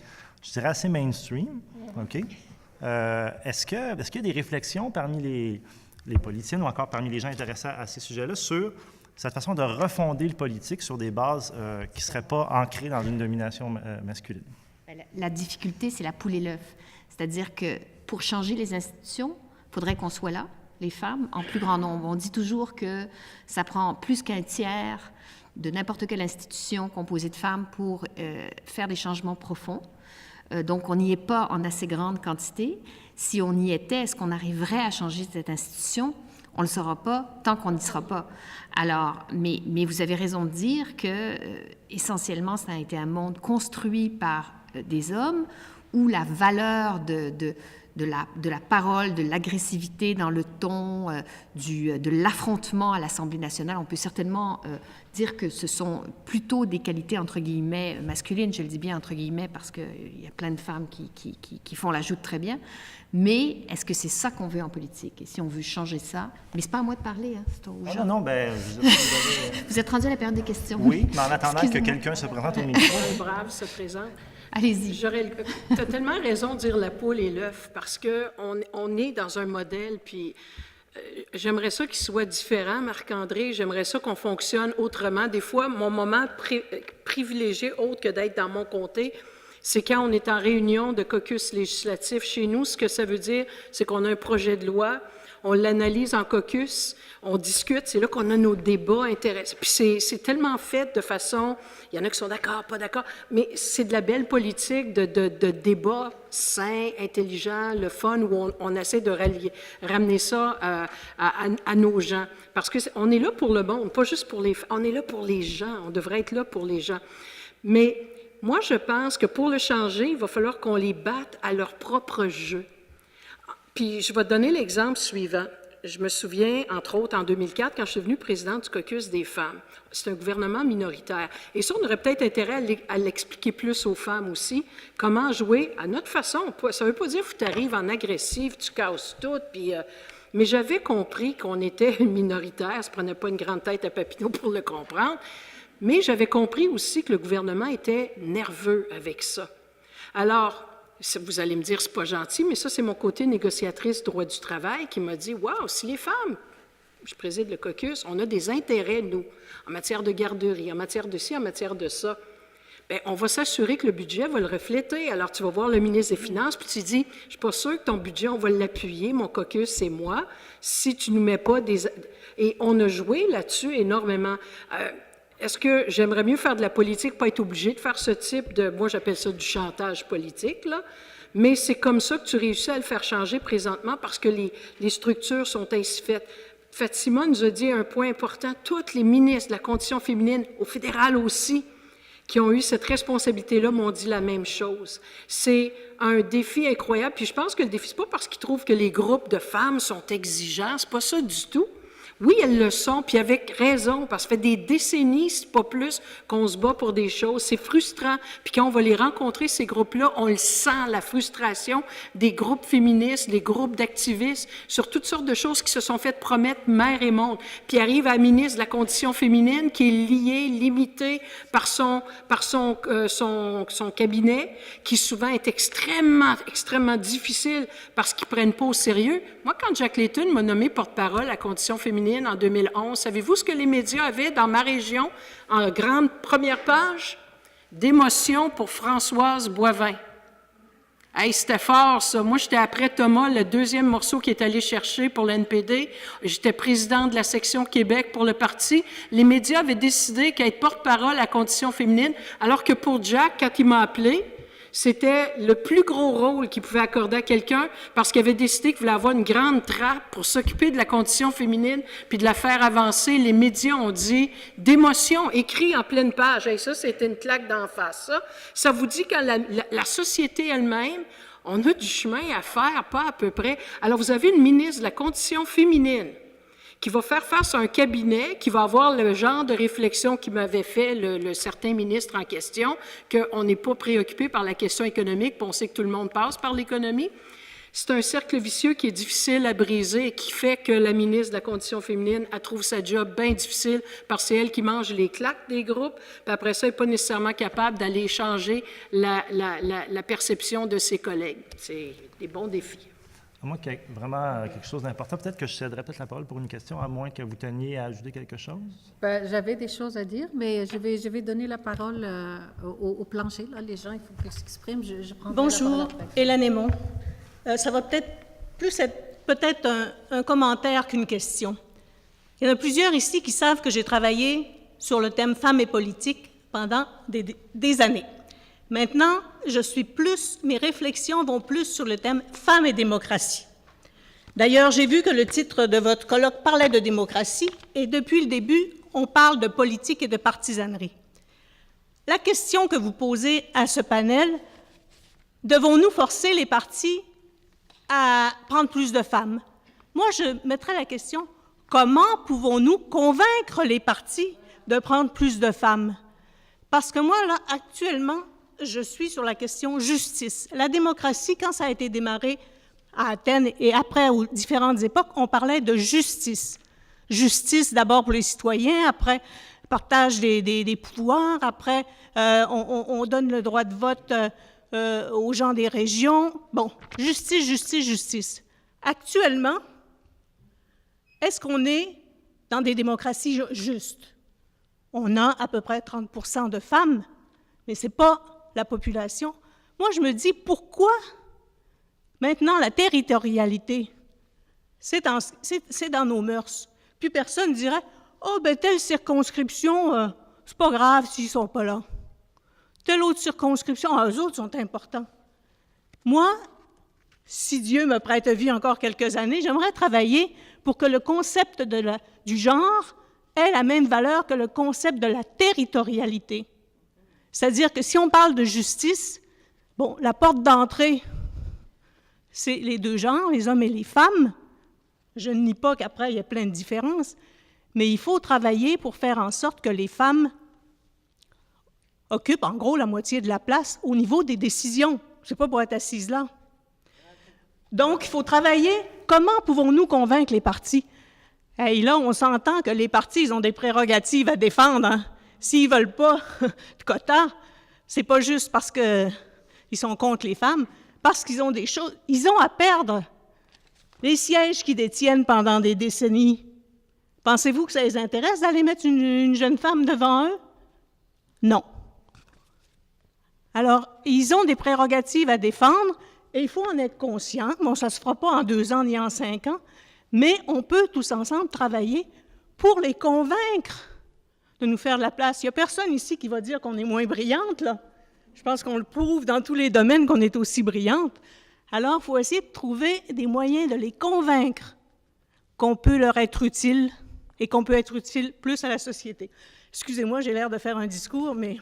je dirais, assez mainstream. OK? Est-ce qu'il y a des réflexions parmi les politiciens ou encore parmi les gens intéressés à ces sujets-là sur cette façon de refonder le politique sur des bases qui ne seraient pas ancrées dans une domination masculine?
La difficulté, c'est la poule et l'œuf. C'est-à-dire que pour changer les institutions, il faudrait qu'on soit là, les femmes, en plus grand nombre. On dit toujours que ça prend plus qu'un tiers de n'importe quelle institution composée de femmes pour faire des changements profonds. Donc, on n'y est pas en assez grande quantité. Si on y était, est-ce qu'on arriverait à changer cette institution? On ne le saura pas tant qu'on n'y sera pas. Alors, mais vous avez raison de dire que, essentiellement, ça a été un monde construit par des hommes où la valeur de la parole, de l'agressivité dans le ton, de l'affrontement à l'Assemblée nationale. On peut certainement dire que ce sont plutôt des qualités, entre guillemets, masculines, je le dis bien entre guillemets, parce qu'il y a plein de femmes qui font la joute très bien. Mais est-ce que c'est ça qu'on veut en politique? Et si on veut changer ça... Mais c'est pas à moi de parler, hein, c'est aux gens.
Non,
Vous êtes rendu à la période des questions.
Oui, mais en attendant que quelqu'un se présente au micro.
Un brave se présente.
Allez-y.
Tu as tellement raison de dire la poule et l'œuf, parce qu'on est dans un modèle, puis j'aimerais ça qu'il soit différent, Marc-André, j'aimerais ça qu'on fonctionne autrement. Des fois, mon moment privilégié, autre que d'être dans mon comté, c'est quand on est en réunion de caucus législatif chez nous. Ce que ça veut dire, c'est qu'on a un projet de loi, on l'analyse en caucus, on discute, c'est là qu'on a nos débats intéressants. Puis c'est tellement fait de façon, il y en a qui sont d'accord, pas d'accord, mais c'est de la belle politique de débats sains, intelligents, le fun, où on essaie de ramener ça à nos gens. Parce qu'on est là pour le monde, pas juste pour les... On est là pour les gens, on devrait être là pour les gens. Mais moi, je pense que pour le changer, il va falloir qu'on les batte à leur propre jeu. Puis, je vais te donner l'exemple suivant. Je me souviens, entre autres, en 2004, quand je suis devenue présidente du caucus des femmes. C'est un gouvernement minoritaire. Et ça, on aurait peut-être intérêt à l'expliquer plus aux femmes aussi, comment jouer à notre façon. Ça ne veut pas dire que tu arrives en agressif, tu casses tout, puis... mais j'avais compris qu'on était minoritaire. Ça ne prenait pas une grande tête à Papineau pour le comprendre. Mais j'avais compris aussi que le gouvernement était nerveux avec ça. Alors... Vous allez me dire, c'est pas gentil, mais ça, c'est mon côté négociatrice droit du travail qui m'a dit, « Wow, si les femmes, je préside le caucus, on a des intérêts, nous, en matière de garderie, en matière de ci, en matière de ça, bien, on va s'assurer que le budget va le refléter. Alors, tu vas voir le ministre des Finances, puis tu dis, je suis pas sûre que ton budget, on va l'appuyer, mon caucus, c'est moi, si tu nous mets pas des... » Et on a joué là-dessus énormément. Est-ce que j'aimerais mieux faire de la politique, pas être obligé de faire ce type de... Moi, j'appelle ça du chantage politique, là. Mais c'est comme ça que tu réussis à le faire changer présentement parce que les structures sont ainsi faites. Fatima nous a dit un point important. Toutes les ministres de la condition féminine, au fédéral aussi, qui ont eu cette responsabilité-là, m'ont dit la même chose. C'est un défi incroyable. Puis je pense que le défi, c'est pas parce qu'ils trouvent que les groupes de femmes sont exigeants. C'est pas ça du tout. Oui, elles le sont, puis avec raison, parce que ça fait des décennies, si pas plus, qu'on se bat pour des choses. C'est frustrant. Puis quand on va les rencontrer, ces groupes-là, on le sent, la frustration des groupes féministes, des groupes d'activistes, sur toutes sortes de choses qui se sont faites promettre mer et monde. Puis arrive à la ministre de la Condition féminine qui est liée, limitée par son cabinet, qui souvent est extrêmement difficile parce qu'ils ne prennent pas au sérieux. Moi, quand Jack Layton m'a nommé porte-parole à la Condition féminine en 2011, savez-vous ce que les médias avaient dans ma région en grande première page? Démotion pour Françoise Boivin. Hey, c'était fort, ça. Moi, j'étais après Thomas, le deuxième morceau qui est allé chercher pour l'NPD. J'étais présidente de la section Québec pour le parti. Les médias avaient décidé qu'être porte-parole à la Condition féminine, alors que pour Jack, quand il m'a appelé, c'était le plus gros rôle qu'il pouvait accorder à quelqu'un parce qu'il avait décidé qu'il voulait avoir une grande trappe pour s'occuper de la condition féminine puis de la faire avancer. Les médias ont dit « démotion », écrit en pleine page. Et ça, c'était une claque d'en face. Ça vous dit que la société elle-même, on a du chemin à faire, pas à peu près. Alors, vous avez une ministre de la condition féminine qui va faire face à un cabinet, qui va avoir le genre de réflexion qui m'avait fait le certain ministre en question, qu'on n'est pas préoccupé par la question économique, puis on sait que tout le monde passe par l'économie. C'est un cercle vicieux qui est difficile à briser et qui fait que la ministre de la Condition féminine, elle trouve sa job bien difficile parce que c'est elle qui mange les claques des groupes, puis après ça, elle n'est pas nécessairement capable d'aller changer la perception de ses collègues. C'est des bons défis.
Moi, vraiment quelque chose d'important. Peut-être que je céderais peut-être la parole pour une question, à moins que vous teniez à ajouter quelque chose.
Ben, j'avais des choses à dire, mais je vais donner la parole au plancher. Là. Les gens, il faut qu'ils s'expriment. Je prends
Bonjour,
la parole.
Hélène Aymon. Ça va peut-être plus être un commentaire qu'une question. Il y en a plusieurs ici qui savent que j'ai travaillé sur le thème femmes et politique pendant des années. Maintenant, mes réflexions vont plus sur le thème femmes et démocratie. D'ailleurs, j'ai vu que le titre de votre colloque parlait de démocratie et depuis le début, on parle de politique et de partisanerie. La question que vous posez à ce panel, devons-nous forcer les partis à prendre plus de femmes? Moi, je mettrais la question, comment pouvons-nous convaincre les partis de prendre plus de femmes? Parce que moi, là, actuellement, je suis sur la question justice. La démocratie, quand ça a été démarré à Athènes et après, aux différentes époques, on parlait de justice. Justice d'abord pour les citoyens, après partage des pouvoirs, après on donne le droit de vote aux gens des régions. Bon, justice, justice, justice. Actuellement, est-ce qu'on est dans des démocraties justes? On a à peu près 30% de femmes, mais ce n'est pas la population. Moi, je me dis, pourquoi maintenant la territorialité, c'est dans nos mœurs. Puis personne ne dirait, oh, ben telle circonscription, c'est pas grave s'ils ne sont pas là. Telle autre circonscription, eux autres sont importants. Moi, si Dieu me prête vie encore quelques années, j'aimerais travailler pour que le concept du genre ait la même valeur que le concept de la territorialité. C'est-à-dire que si on parle de justice, bon, la porte d'entrée, c'est les deux genres, les hommes et les femmes. Je ne nie pas qu'après, il y a plein de différences, mais il faut travailler pour faire en sorte que les femmes occupent en gros la moitié de la place au niveau des décisions. Je ne sais pas pour être assise là. Donc, il faut travailler. Comment pouvons-nous convaincre les partis? Et là, on s'entend que les partis, ils ont des prérogatives à défendre. Hein? S'ils ne veulent pas de quotas, c'est pas juste parce qu'ils sont contre les femmes, parce qu'ils ont des choses, ils ont à perdre. Les sièges qu'ils détiennent pendant des décennies, pensez-vous que ça les intéresse d'aller mettre une jeune femme devant eux? Non. Alors, ils ont des prérogatives à défendre et il faut en être conscient. Bon, ça ne se fera pas en 2 ans ni en 5 ans, mais on peut tous ensemble travailler pour les convaincre de nous faire de la place. Il n'y a personne ici qui va dire qu'on est moins brillante, là. Je pense qu'on le prouve dans tous les domaines qu'on est aussi brillante. Alors, il faut essayer de trouver des moyens de les convaincre qu'on peut leur être utile et qu'on peut être utile plus à la société. Excusez-moi, j'ai l'air de faire un discours, mais...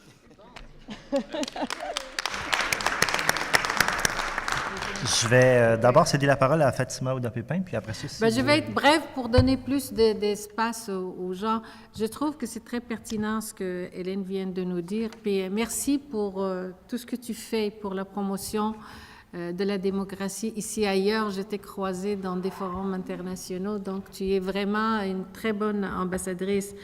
Je vais d'abord céder la parole à Fatima Ouda-Pépin, puis après ça...
Je vais être brève pour donner plus d'espace aux gens. Je trouve que c'est très pertinent ce que Hélène vient de nous dire. Puis merci pour tout ce que tu fais pour la promotion de la démocratie. Ici, ailleurs, je t'ai croisée dans des forums internationaux, donc tu es vraiment une très bonne ambassadrice.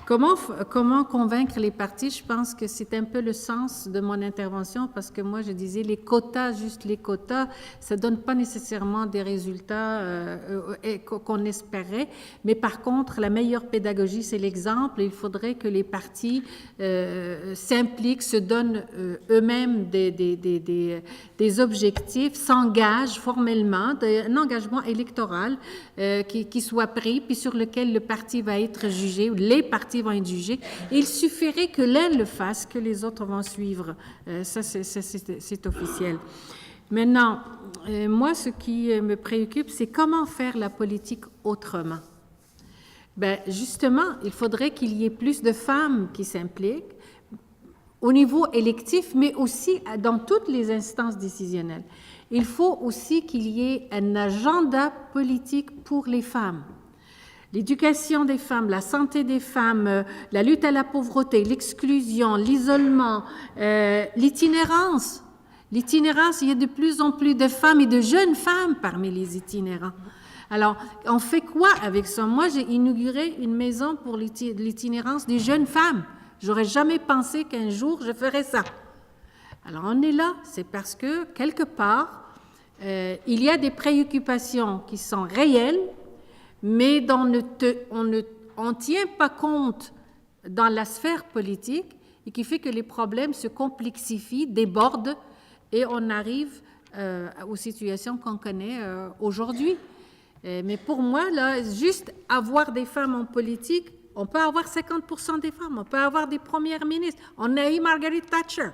Comment convaincre les partis? Je pense que c'est un peu le sens de mon intervention, parce que moi, je disais, les quotas, juste les quotas, ça ne donne pas nécessairement des résultats qu'on espérait. Mais par contre, la meilleure pédagogie, c'est l'exemple. Il faudrait que les partis s'impliquent, se donnent eux-mêmes des objectifs, s'engagent formellement, un engagement électoral qui soit pris, puis sur lequel le parti va être jugé, ou les partis vont être jugés. Il suffirait que l'un le fasse, que les autres vont suivre. Ça, c'est officiel. Maintenant, moi, ce qui me préoccupe, c'est comment faire la politique autrement. Justement, il faudrait qu'il y ait plus de femmes qui s'impliquent au niveau électif, mais aussi dans toutes les instances décisionnelles. Il faut aussi qu'il y ait un agenda politique pour les femmes. L'éducation des femmes, la santé des femmes, la lutte à la pauvreté, l'exclusion, l'isolement, l'itinérance. L'itinérance, il y a de plus en plus de femmes et de jeunes femmes parmi les itinérants. Alors, on fait quoi avec ça? Moi, j'ai inauguré une maison pour l'itinérance des jeunes femmes. J'aurais jamais pensé qu'un jour, je ferais ça. Alors, on est là, c'est parce que, quelque part, il y a des préoccupations qui sont réelles, mais dont on ne tient pas compte dans la sphère politique et qui fait que les problèmes se complexifient, débordent et on arrive aux situations qu'on connaît aujourd'hui. Mais pour moi, là, juste avoir des femmes en politique, on peut avoir 50% des femmes, on peut avoir des premières ministres. On a eu Margaret Thatcher.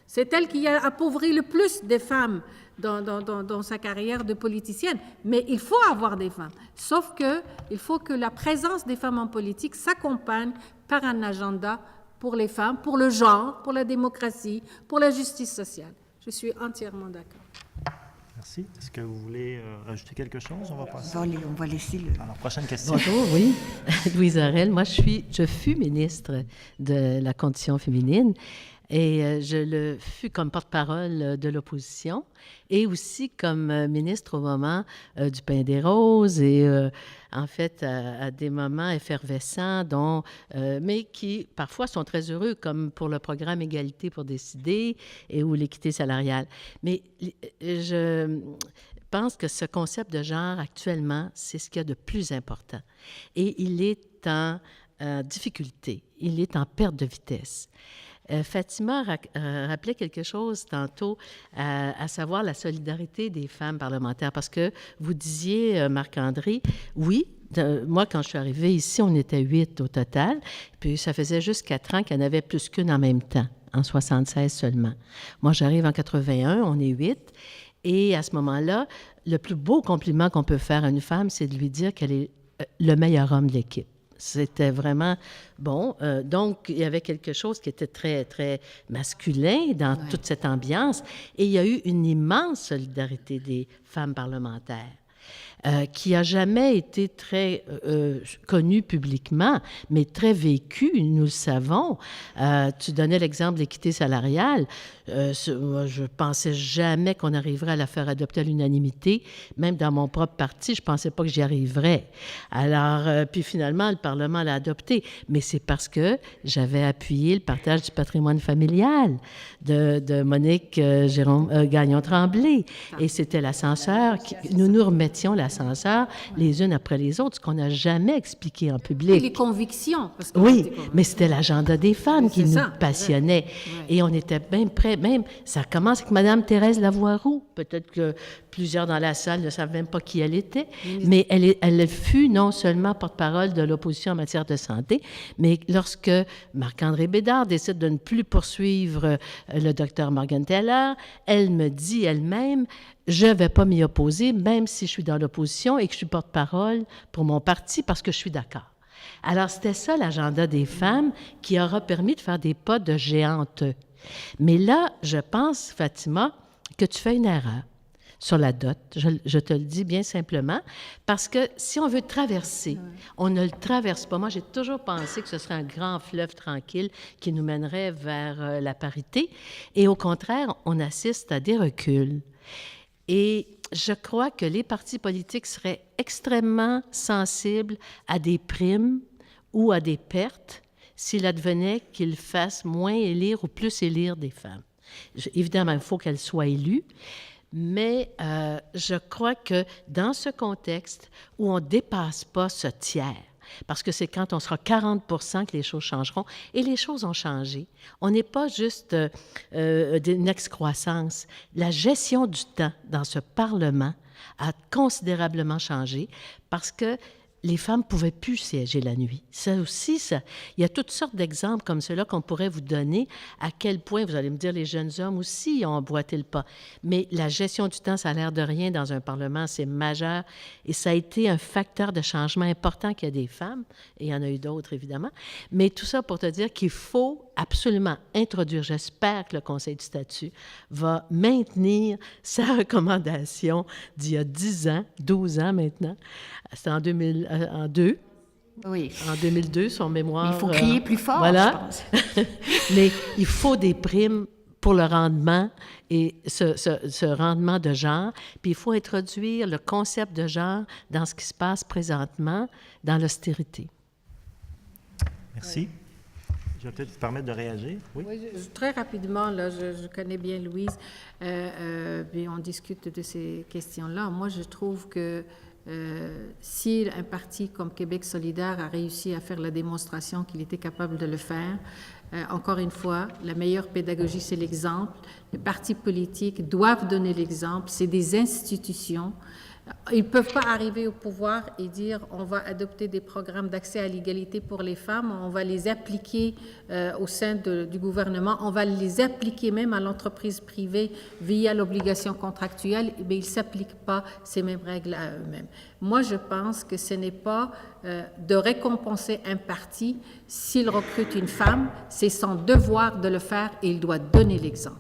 C'est elle qui a appauvri le plus de femmes dans sa carrière de politicienne. Mais il faut avoir des femmes. Sauf qu'il faut que la présence des femmes en politique s'accompagne par un agenda pour les femmes, pour le genre, pour la démocratie, pour la justice sociale. Je suis entièrement d'accord.
Merci. Est-ce que vous voulez rajouter quelque chose? On va passer.
On va laisser le...
Alors, prochaine question.
Bonjour, oui. Louise Arel. Moi, je fus ministre de la Condition féminine. Et je le fus comme porte-parole de l'opposition et aussi comme ministre au moment du Pain des Roses et en fait à des moments effervescents, mais qui parfois sont très heureux, comme pour le programme Égalité pour décider et ou l'équité salariale. Mais je pense que ce concept de genre actuellement, c'est ce qu'il y a de plus important. Et il est en difficulté, il est en perte de vitesse. Fatima rappelait quelque chose tantôt, à savoir la solidarité des femmes parlementaires, parce que vous disiez, Marc-André, oui, moi, quand je suis arrivée ici, on était 8 au total, puis ça faisait juste 4 ans qu'il y en avait plus qu'une en même temps, en 76 seulement. Moi, j'arrive en 81, on est 8, et à ce moment-là, le plus beau compliment qu'on peut faire à une femme, c'est de lui dire qu'elle est le meilleur homme de l'équipe. C'était vraiment bon. Donc, il y avait quelque chose qui était très, très masculin dans toute cette ambiance. Et il y a eu une immense solidarité des femmes parlementaires qui n'a jamais été très connue publiquement, mais très vécue, nous le savons. Tu donnais l'exemple de l'équité salariale. Je ne pensais jamais qu'on arriverait à la faire adopter à l'unanimité. Même dans mon propre parti, je ne pensais pas que j'y arriverais. Alors, puis finalement, le Parlement l'a adopté. Mais c'est parce que j'avais appuyé le partage du patrimoine familial de Monique Gagnon-Tremblay. Et c'était l'ascenseur. Nous remettions l'ascenseur les unes après les autres, ce qu'on n'a jamais expliqué en public.
Et les convictions. Parce que
oui, mais c'était l'agenda des femmes qui nous passionnait.
Ouais.
Et on était bien prêts. Même, ça commence avec Mme Thérèse Lavoie-Roux. Peut-être que plusieurs dans la salle ne savent même pas qui elle était, mais elle fut non seulement porte-parole de l'opposition en matière de santé, mais lorsque Marc-André Bédard décide de ne plus poursuivre le docteur Morgenthaler, elle me dit elle-même: je ne vais pas m'y opposer, même si je suis dans l'opposition et que je suis porte-parole pour mon parti, parce que je suis d'accord. Alors, c'était ça l'agenda des femmes qui aura permis de faire des pas de géantes. Mais là, je pense, Fatima, que tu fais une erreur. sur la dot. Je te le dis bien simplement, parce que si on veut traverser, on ne le traverse pas. Moi, j'ai toujours pensé que ce serait un grand fleuve tranquille qui nous mènerait vers la parité, et au contraire, on assiste à des reculs. Et je crois que les partis politiques seraient extrêmement sensibles à des primes ou à des pertes s'il advenait qu'ils fassent moins élire ou plus élire des femmes. Évidemment, il faut qu'elles soient élues, mais je crois que dans ce contexte où on ne dépasse pas ce tiers, parce que c'est quand on sera 40 % que les choses changeront, et les choses ont changé. On n'est pas juste d'une excroissance. La gestion du temps dans ce Parlement a considérablement changé parce que les femmes ne pouvaient plus siéger la nuit. Ça aussi, il y a toutes sortes d'exemples comme ceux-là qu'on pourrait vous donner, à quel point, vous allez me dire, les jeunes hommes aussi ont emboîté le pas. Mais la gestion du temps, ça a l'air de rien dans un Parlement, c'est majeur. Et ça a été un facteur de changement important qu'il y a des femmes, et il y en a eu d'autres, évidemment. Mais tout ça pour te dire qu'il faut absolument introduire, j'espère que le Conseil du statut va maintenir sa recommandation d'il y a 10 ans, 12 ans maintenant. C'était en 2002.
Oui.
En 2002, son mémoire...
Mais il faut crier plus fort,
voilà.
je pense.
Mais il faut des primes pour le rendement et ce rendement de genre. Puis il faut introduire le concept de genre dans ce qui se passe présentement dans l'austérité.
Merci. Je vais peut-être vous permettre de réagir. Oui.
Oui, très rapidement, là, je connais bien Louise, puis on discute de ces questions-là. Moi, je trouve que si un parti comme Québec solidaire a réussi à faire la démonstration qu'il était capable de le faire, encore une fois, la meilleure pédagogie, c'est l'exemple. Les partis politiques doivent donner l'exemple. C'est des institutions. Ils ne peuvent pas arriver au pouvoir et dire on va adopter des programmes d'accès à l'égalité pour les femmes, on va les appliquer au sein du gouvernement, on va les appliquer même à l'entreprise privée via l'obligation contractuelle, mais ils ne s'appliquent pas ces mêmes règles à eux-mêmes. Moi, je pense que ce n'est pas de récompenser un parti s'il recrute une femme, c'est son devoir de le faire et il doit donner l'exemple.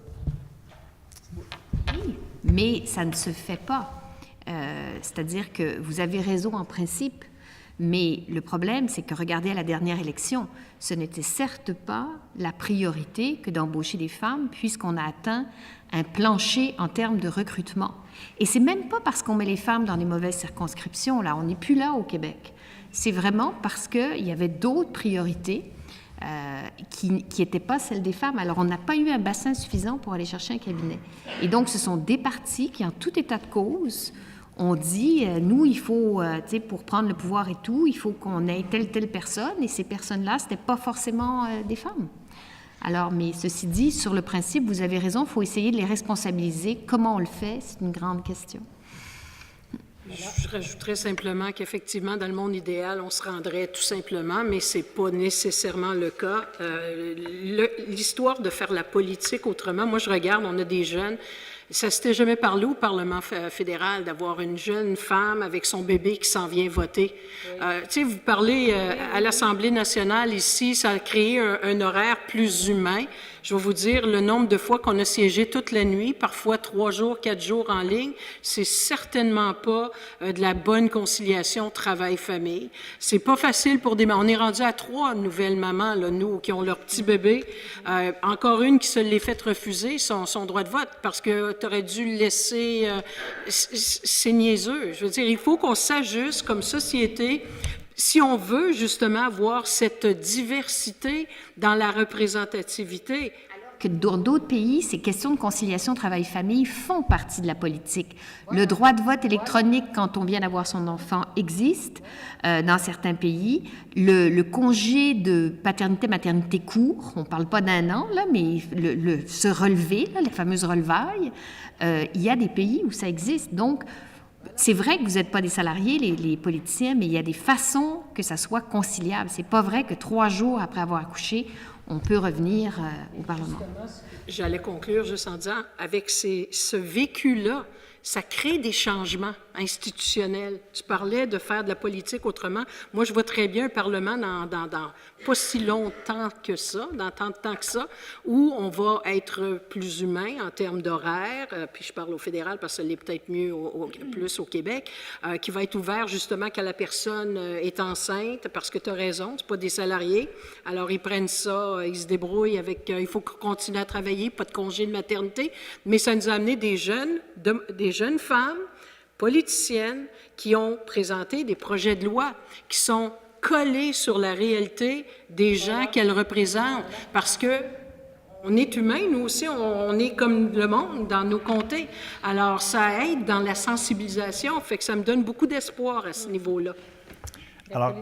Oui, mais ça ne se fait pas. C'est-à-dire que vous avez raison en principe, mais le problème, c'est que regardez à la dernière élection, ce n'était certes pas la priorité que d'embaucher des femmes puisqu'on a atteint un plancher en termes de recrutement. Et c'est même pas parce qu'on met les femmes dans les mauvaises circonscriptions, là, on n'est plus là au Québec. C'est vraiment parce qu'il y avait d'autres priorités qui n'étaient pas celles des femmes. Alors, on n'a pas eu un bassin suffisant pour aller chercher un cabinet. Et donc, ce sont des partis qui, en tout état de cause, ont dit, nous, il faut, tu sais, pour prendre le pouvoir et tout, il faut qu'on ait telle personne, et ces personnes-là, ce n'étaient pas forcément des femmes. Alors, mais ceci dit, sur le principe, vous avez raison, il faut essayer de les responsabiliser. Comment on le fait, c'est une grande question.
Je rajouterais simplement qu'effectivement, dans le monde idéal, on se rendrait tout simplement, mais ce n'est pas nécessairement le cas. L'histoire de faire la politique autrement, moi je regarde, on a des jeunes, ça ne s'était jamais parlé au Parlement fédéral d'avoir une jeune femme avec son bébé qui s'en vient voter. Oui. Tu sais, vous parlez à l'Assemblée nationale ici, ça a créé un horaire plus humain. Je vais vous dire, le nombre de fois qu'on a siégé toute la nuit, parfois 3 jours, 4 jours en ligne, c'est certainement pas de la bonne conciliation travail-famille. C'est pas facile pour des... On est rendu à 3 nouvelles mamans, là, nous, qui ont leur petit bébé. Encore une qui se l'est fait refuser, son droit de vote, parce que tu aurais dû le laisser... c'est niaiseux. Je veux dire, il faut qu'on s'ajuste comme société si on veut justement avoir cette diversité dans la représentativité.
Alors que dans d'autres pays, ces questions de conciliation travail-famille font partie de la politique. Le droit de vote électronique, quand on vient d'avoir son enfant, existe dans certains pays. Le congé de paternité-maternité court, on ne parle pas d'1 an, là, mais se relever, là, les fameuses relevailles, il y a des pays où ça existe. Donc, c'est vrai que vous n'êtes pas des salariés, les politiciens, mais il y a des façons que ça soit conciliable. C'est pas vrai que 3 jours après avoir accouché, on peut revenir au Parlement.
J'allais conclure juste en disant, avec ce vécu-là, ça crée des changements. institutionnel. Tu parlais de faire de la politique autrement. Moi, je vois très bien un Parlement dans pas si longtemps que ça, dans tant de temps que ça, où on va être plus humain en termes d'horaire, puis je parle au fédéral parce que ça l'est peut-être mieux plus au Québec, qui va être ouvert justement quand la personne est enceinte, parce que tu as raison, c'est pas des salariés. Alors, ils prennent ça, ils se débrouillent avec, il faut continuer à travailler, pas de congé de maternité, mais ça nous a amené des jeunes femmes politiciennes qui ont présenté des projets de loi qui sont collés sur la réalité des gens qu'elles représentent, parce que on est humain, nous aussi, on est comme le monde dans nos comtés. Alors, ça aide dans la sensibilisation, fait que ça me donne beaucoup d'espoir à ce niveau-là.
Alors,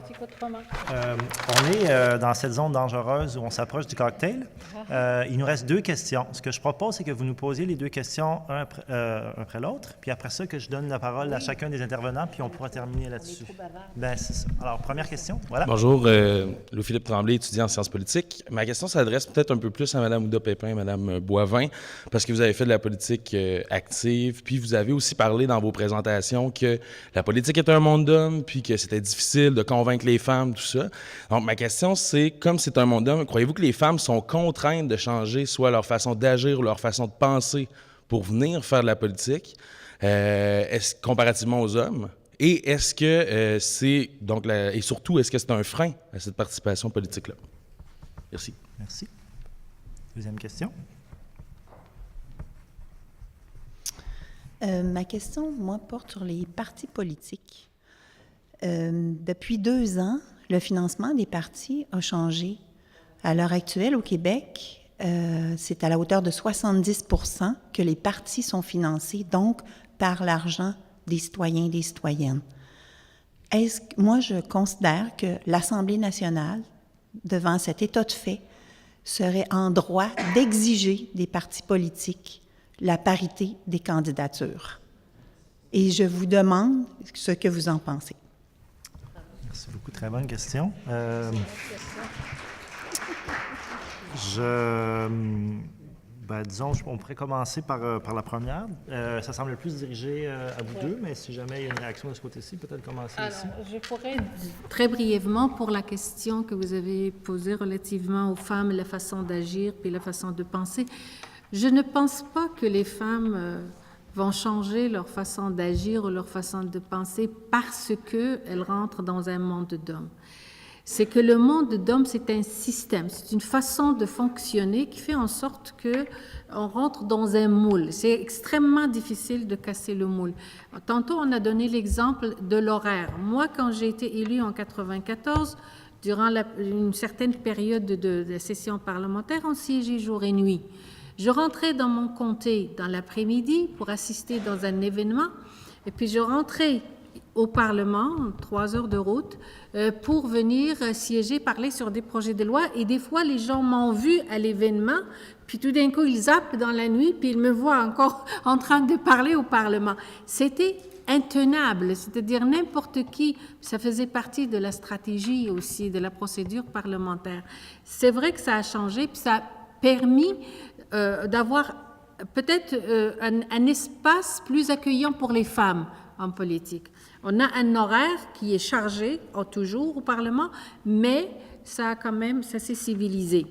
on est dans cette zone dangereuse où on s'approche du cocktail. Il nous reste 2 questions. Ce que je propose, c'est que vous nous posiez les 2 questions un après l'autre, puis après ça, que je donne la parole à chacun des intervenants, puis on pourra terminer là-dessus. Ben, c'est ça. Alors, première question. Voilà.
Bonjour, Louis-Philippe Tremblay, étudiant en sciences politiques. Ma question s'adresse peut-être un peu plus à Mme Ouda-Pépin et Mme Boivin, parce que vous avez fait de la politique active, puis vous avez aussi parlé dans vos présentations que la politique est un monde d'hommes, puis que c'était difficile de convaincre les femmes, tout ça. Donc, ma question, c'est, comme c'est un monde d'hommes, croyez-vous que les femmes sont contraintes de changer soit leur façon d'agir ou leur façon de penser pour venir faire de la politique, comparativement aux hommes? Et est-ce que c'est, donc, et surtout, est-ce que c'est un frein à cette participation politique-là? Merci.
Merci. Deuxième question.
Ma question, moi, porte sur les partis politiques. Depuis 2 ans, le financement des partis a changé. À l'heure actuelle, au Québec, c'est à la hauteur de 70% que les partis sont financés, donc par l'argent des citoyens et des citoyennes. Moi, je considère que l'Assemblée nationale, devant cet état de fait, serait en droit d'exiger des partis politiques la parité des candidatures. Et je vous demande ce que vous en pensez.
Merci beaucoup. Très bonne question. Disons, on pourrait commencer par la première. Ça semble le plus dirigé à vous deux, mais si jamais il y a une réaction de ce côté-ci, peut-être commencer ici.
Je pourrais très brièvement pour la question que vous avez posée relativement aux femmes, la façon d'agir puis la façon de penser. Je ne pense pas que les femmes vont changer leur façon d'agir ou leur façon de penser parce qu'elles rentrent dans un monde d'hommes. C'est que le monde d'hommes, c'est un système, c'est une façon de fonctionner qui fait en sorte qu'on rentre dans un moule. C'est extrêmement difficile de casser le moule. Tantôt, on a donné l'exemple de l'horaire. Moi, quand j'ai été élue en 1994, durant une certaine période de session parlementaire, on siégeait jour et nuit. Je rentrais dans mon comté dans l'après-midi pour assister dans un événement, et puis je rentrais au Parlement, 3 heures de route, pour venir siéger, parler sur des projets de loi. Et des fois, les gens m'ont vu à l'événement, puis tout d'un coup, ils zappent dans la nuit, puis ils me voient encore en train de parler au Parlement. C'était intenable, c'est-à-dire n'importe qui, ça faisait partie de la stratégie aussi, de la procédure parlementaire. C'est vrai que ça a changé, puis ça a permis d'avoir peut-être un espace plus accueillant pour les femmes en politique. On a un horaire qui est chargé, toujours au Parlement, mais ça s'est civilisé.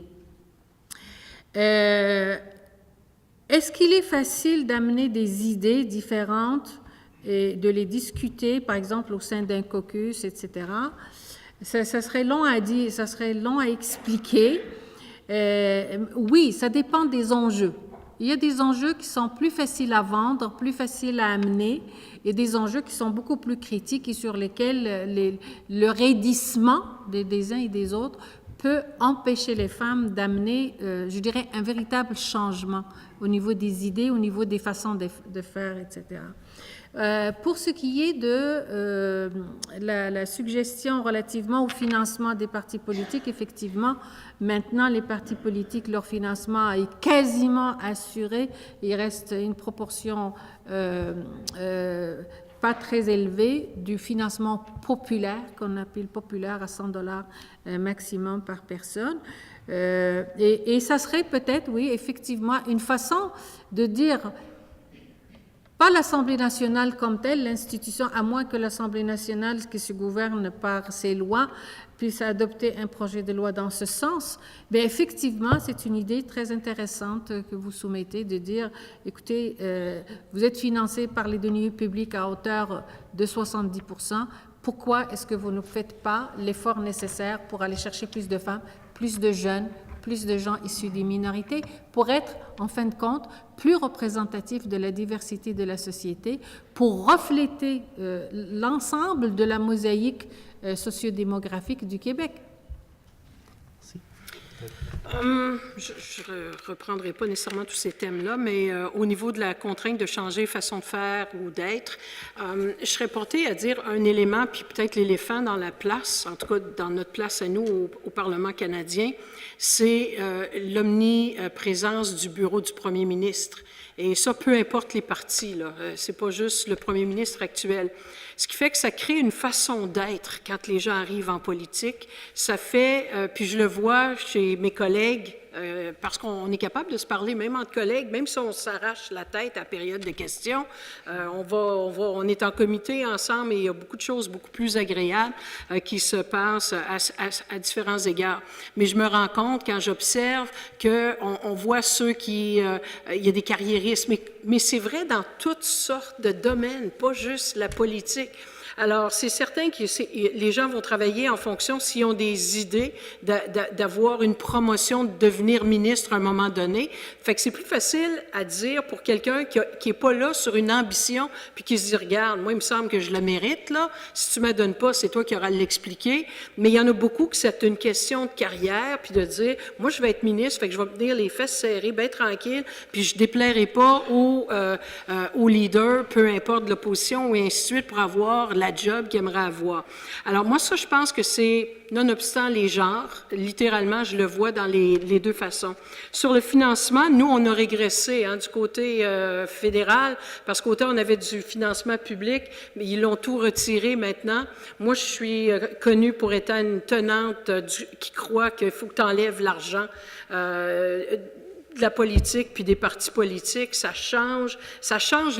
Est-ce qu'il est facile d'amener des idées différentes et de les discuter, par exemple, au sein d'un caucus, etc.? Ça serait long à dire, ça serait long à expliquer. Oui, ça dépend des enjeux. Il y a des enjeux qui sont plus faciles à vendre, plus faciles à amener, et des enjeux qui sont beaucoup plus critiques et sur lesquels le raidissement des uns et des autres peut empêcher les femmes d'amener, je dirais, un véritable changement au niveau des idées, au niveau des façons de faire, etc. Pour ce qui est de la suggestion relativement au financement des partis politiques, effectivement, maintenant, les partis politiques, leur financement est quasiment assuré. Il reste une proportion pas très élevée du financement populaire, qu'on appelle populaire à $100 maximum par personne. Et ça serait peut-être, oui, effectivement, une façon de dire Pas l'Assemblée nationale comme telle, l'institution, à moins que l'Assemblée nationale, qui se gouverne par ses lois, puisse adopter un projet de loi dans ce sens. Mais effectivement, c'est une idée très intéressante que vous soumettez de dire, écoutez, vous êtes financé par les deniers publics à hauteur de 70%. Pourquoi est-ce que vous ne faites pas l'effort nécessaire pour aller chercher plus de femmes, plus de jeunes, plus de gens issus des minorités, pour être, en fin de compte, plus représentatif de la diversité de la société, pour refléter l'ensemble de la mosaïque sociodémographique du Québec?
Je ne reprendrai pas nécessairement tous ces thèmes-là, mais au niveau de la contrainte de changer façon de faire ou d'être, je serais portée à dire un élément, puis peut-être l'éléphant dans la place, en tout cas dans notre place à nous au Parlement canadien, c'est l'omniprésence du bureau du premier ministre. Et ça, peu importe les partis, là, c'est pas juste le premier ministre actuel. Ce qui fait que ça crée une façon d'être quand les gens arrivent en politique. Ça fait, puis je le vois chez mes collègues, parce qu'on est capable de se parler même entre collègues, même si on s'arrache la tête à période de questions, on est en comité ensemble et il y a beaucoup de choses beaucoup plus agréables qui se passent à différents égards. Mais je me rends compte quand j'observe qu'on voit ceux qui, il y a des carriéristes, mais c'est vrai dans toutes sortes de domaines, pas juste la politique. Alors, c'est certain que les gens vont travailler en fonction, s'ils ont des idées, d'avoir une promotion, de devenir ministre à un moment donné. Fait que c'est plus facile à dire pour quelqu'un qui n'est pas là sur une ambition, puis qui se dit, regarde, moi, il me semble que je le mérite, là. Si tu ne me donnes pas, c'est toi qui auras à l'expliquer. Mais il y en a beaucoup que c'est une question de carrière, puis de dire, moi, je vais être ministre, fait que je vais me tenir les fesses serrées, bien tranquille, puis je ne déplairai pas aux leaders, peu importe l'opposition, ou ainsi de suite, pour avoir la job qu'il aimerait avoir. Alors moi, ça, je pense que c'est, nonobstant les genres, littéralement, je le vois dans les deux façons. Sur le financement, nous, on a régressé du côté fédéral, parce qu'autant on avait du financement public, mais ils l'ont tout retiré maintenant. Moi, je suis connue pour être une tenante qui croit qu'il faut que tu enlèves l'argent de la politique puis des partis politiques, ça change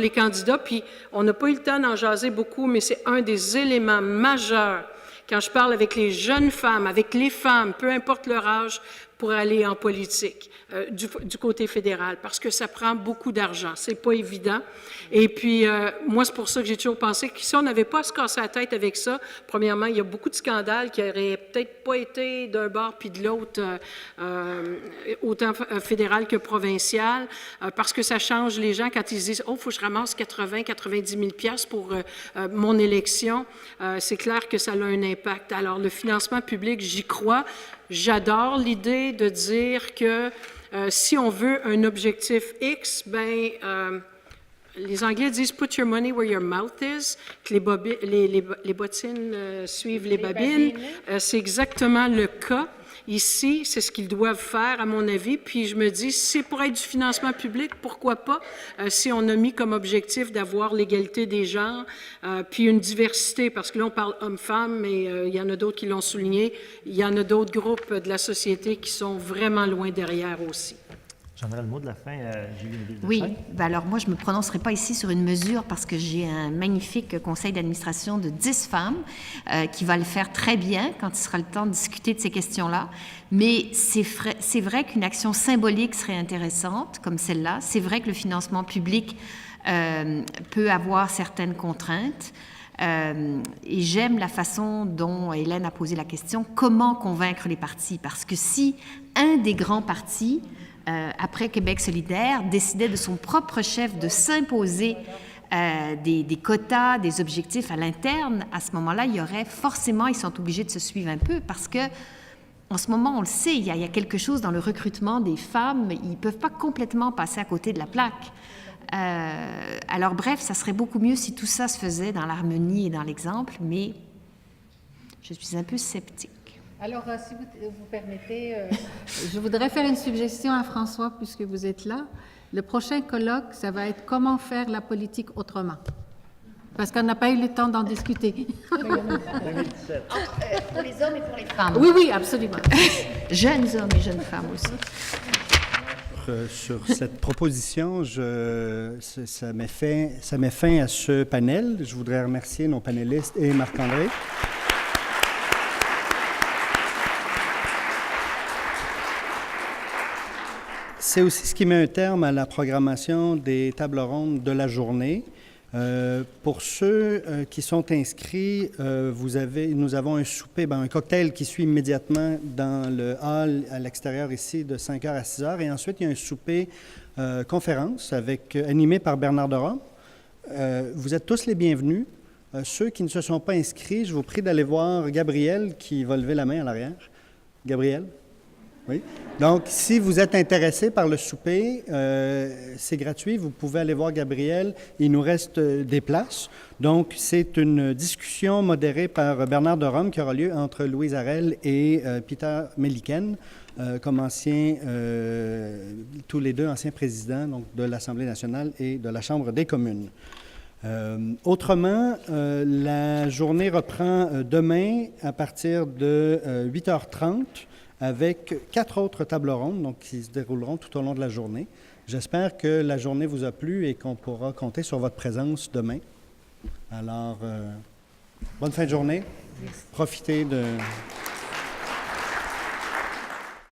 les candidats, puis on n'a pas eu le temps d'en jaser beaucoup, mais c'est un des éléments majeurs quand je parle avec les jeunes femmes, avec les femmes, peu importe leur âge, pour aller en politique du côté fédéral, parce que ça prend beaucoup d'argent, c'est pas évident. Et puis, moi, c'est pour ça que j'ai toujours pensé que si on n'avait pas à se casser la tête avec ça, premièrement, il y a beaucoup de scandales qui n'auraient peut-être pas été d'un bord puis de l'autre, autant fédéral que provincial, parce que ça change les gens quand ils se disent « Oh, il faut que je ramasse 90 000 $ pour mon élection », c'est clair que ça a un impact. Alors, le financement public, j'y crois. J'adore l'idée de dire que si on veut un objectif X, les Anglais disent « put your money where your mouth is », que les bottines suivent les babines. C'est exactement le cas. Ici, c'est ce qu'ils doivent faire, à mon avis. Puis je me dis, si c'est pour être du financement public, pourquoi pas, si on a mis comme objectif d'avoir l'égalité des genres, puis une diversité, parce que là, on parle hommes-femmes, mais il y en a d'autres qui l'ont souligné. Il y en a d'autres groupes de la société qui sont vraiment loin derrière aussi.
J'en aurai le mot de la fin, Julie Méville.
Oui, alors moi, je ne me prononcerai pas ici sur une mesure parce que j'ai un magnifique conseil d'administration de 10 femmes qui va le faire très bien quand il sera le temps de discuter de ces questions-là. Mais c'est vrai qu'une action symbolique serait intéressante, comme celle-là. C'est vrai que le financement public peut avoir certaines contraintes. Et j'aime la façon dont Hélène a posé la question, comment convaincre les partis? Parce que si un des grands partis après Québec solidaire, décidait de son propre chef de s'imposer des quotas, des objectifs à l'interne, à ce moment-là, il y aurait forcément, ils sont obligés de se suivre un peu parce que, en ce moment, on le sait, il y a quelque chose dans le recrutement des femmes, ils ne peuvent pas complètement passer à côté de la plaque. Alors bref, ça serait beaucoup mieux si tout ça se faisait dans l'harmonie et dans l'exemple, mais je suis un peu sceptique.
Alors, si vous permettez, je voudrais faire une suggestion à François, puisque vous êtes là. Le prochain colloque, ça va être « Comment faire la politique autrement ?» Parce qu'on n'a pas eu le temps d'en discuter.
2017.
Pour les hommes et pour les femmes.
Oui, oui, absolument.
Jeunes hommes et jeunes femmes aussi.
sur cette proposition. Ça met fin à ce panel. Je voudrais remercier nos panélistes et Marc-André. C'est aussi ce qui met un terme à la programmation des tables rondes de la journée. Pour ceux qui sont inscrits, nous avons un souper, un cocktail qui suit immédiatement dans le hall à l'extérieur ici de 5h à 6h. Et ensuite, il y a un souper conférence animé par Bernard de Rome. Vous êtes tous les bienvenus. Ceux qui ne se sont pas inscrits, je vous prie d'aller voir Gabriel qui va lever la main à l'arrière. Gabriel? Oui. Donc, si vous êtes intéressé par le souper, c'est gratuit. Vous pouvez aller voir Gabriel. Il nous reste des places. Donc, c'est une discussion modérée par Bernard de Rome qui aura lieu entre Louise Arel et Peter Meliken, comme tous les deux anciens présidents donc, de l'Assemblée nationale et de la Chambre des communes. Autrement, la journée reprend demain à partir de 8h30. Avec 4 autres tables rondes donc, qui se dérouleront tout au long de la journée. J'espère que la journée vous a plu et qu'on pourra compter sur votre présence demain. Alors, bonne fin de journée. Profitez de...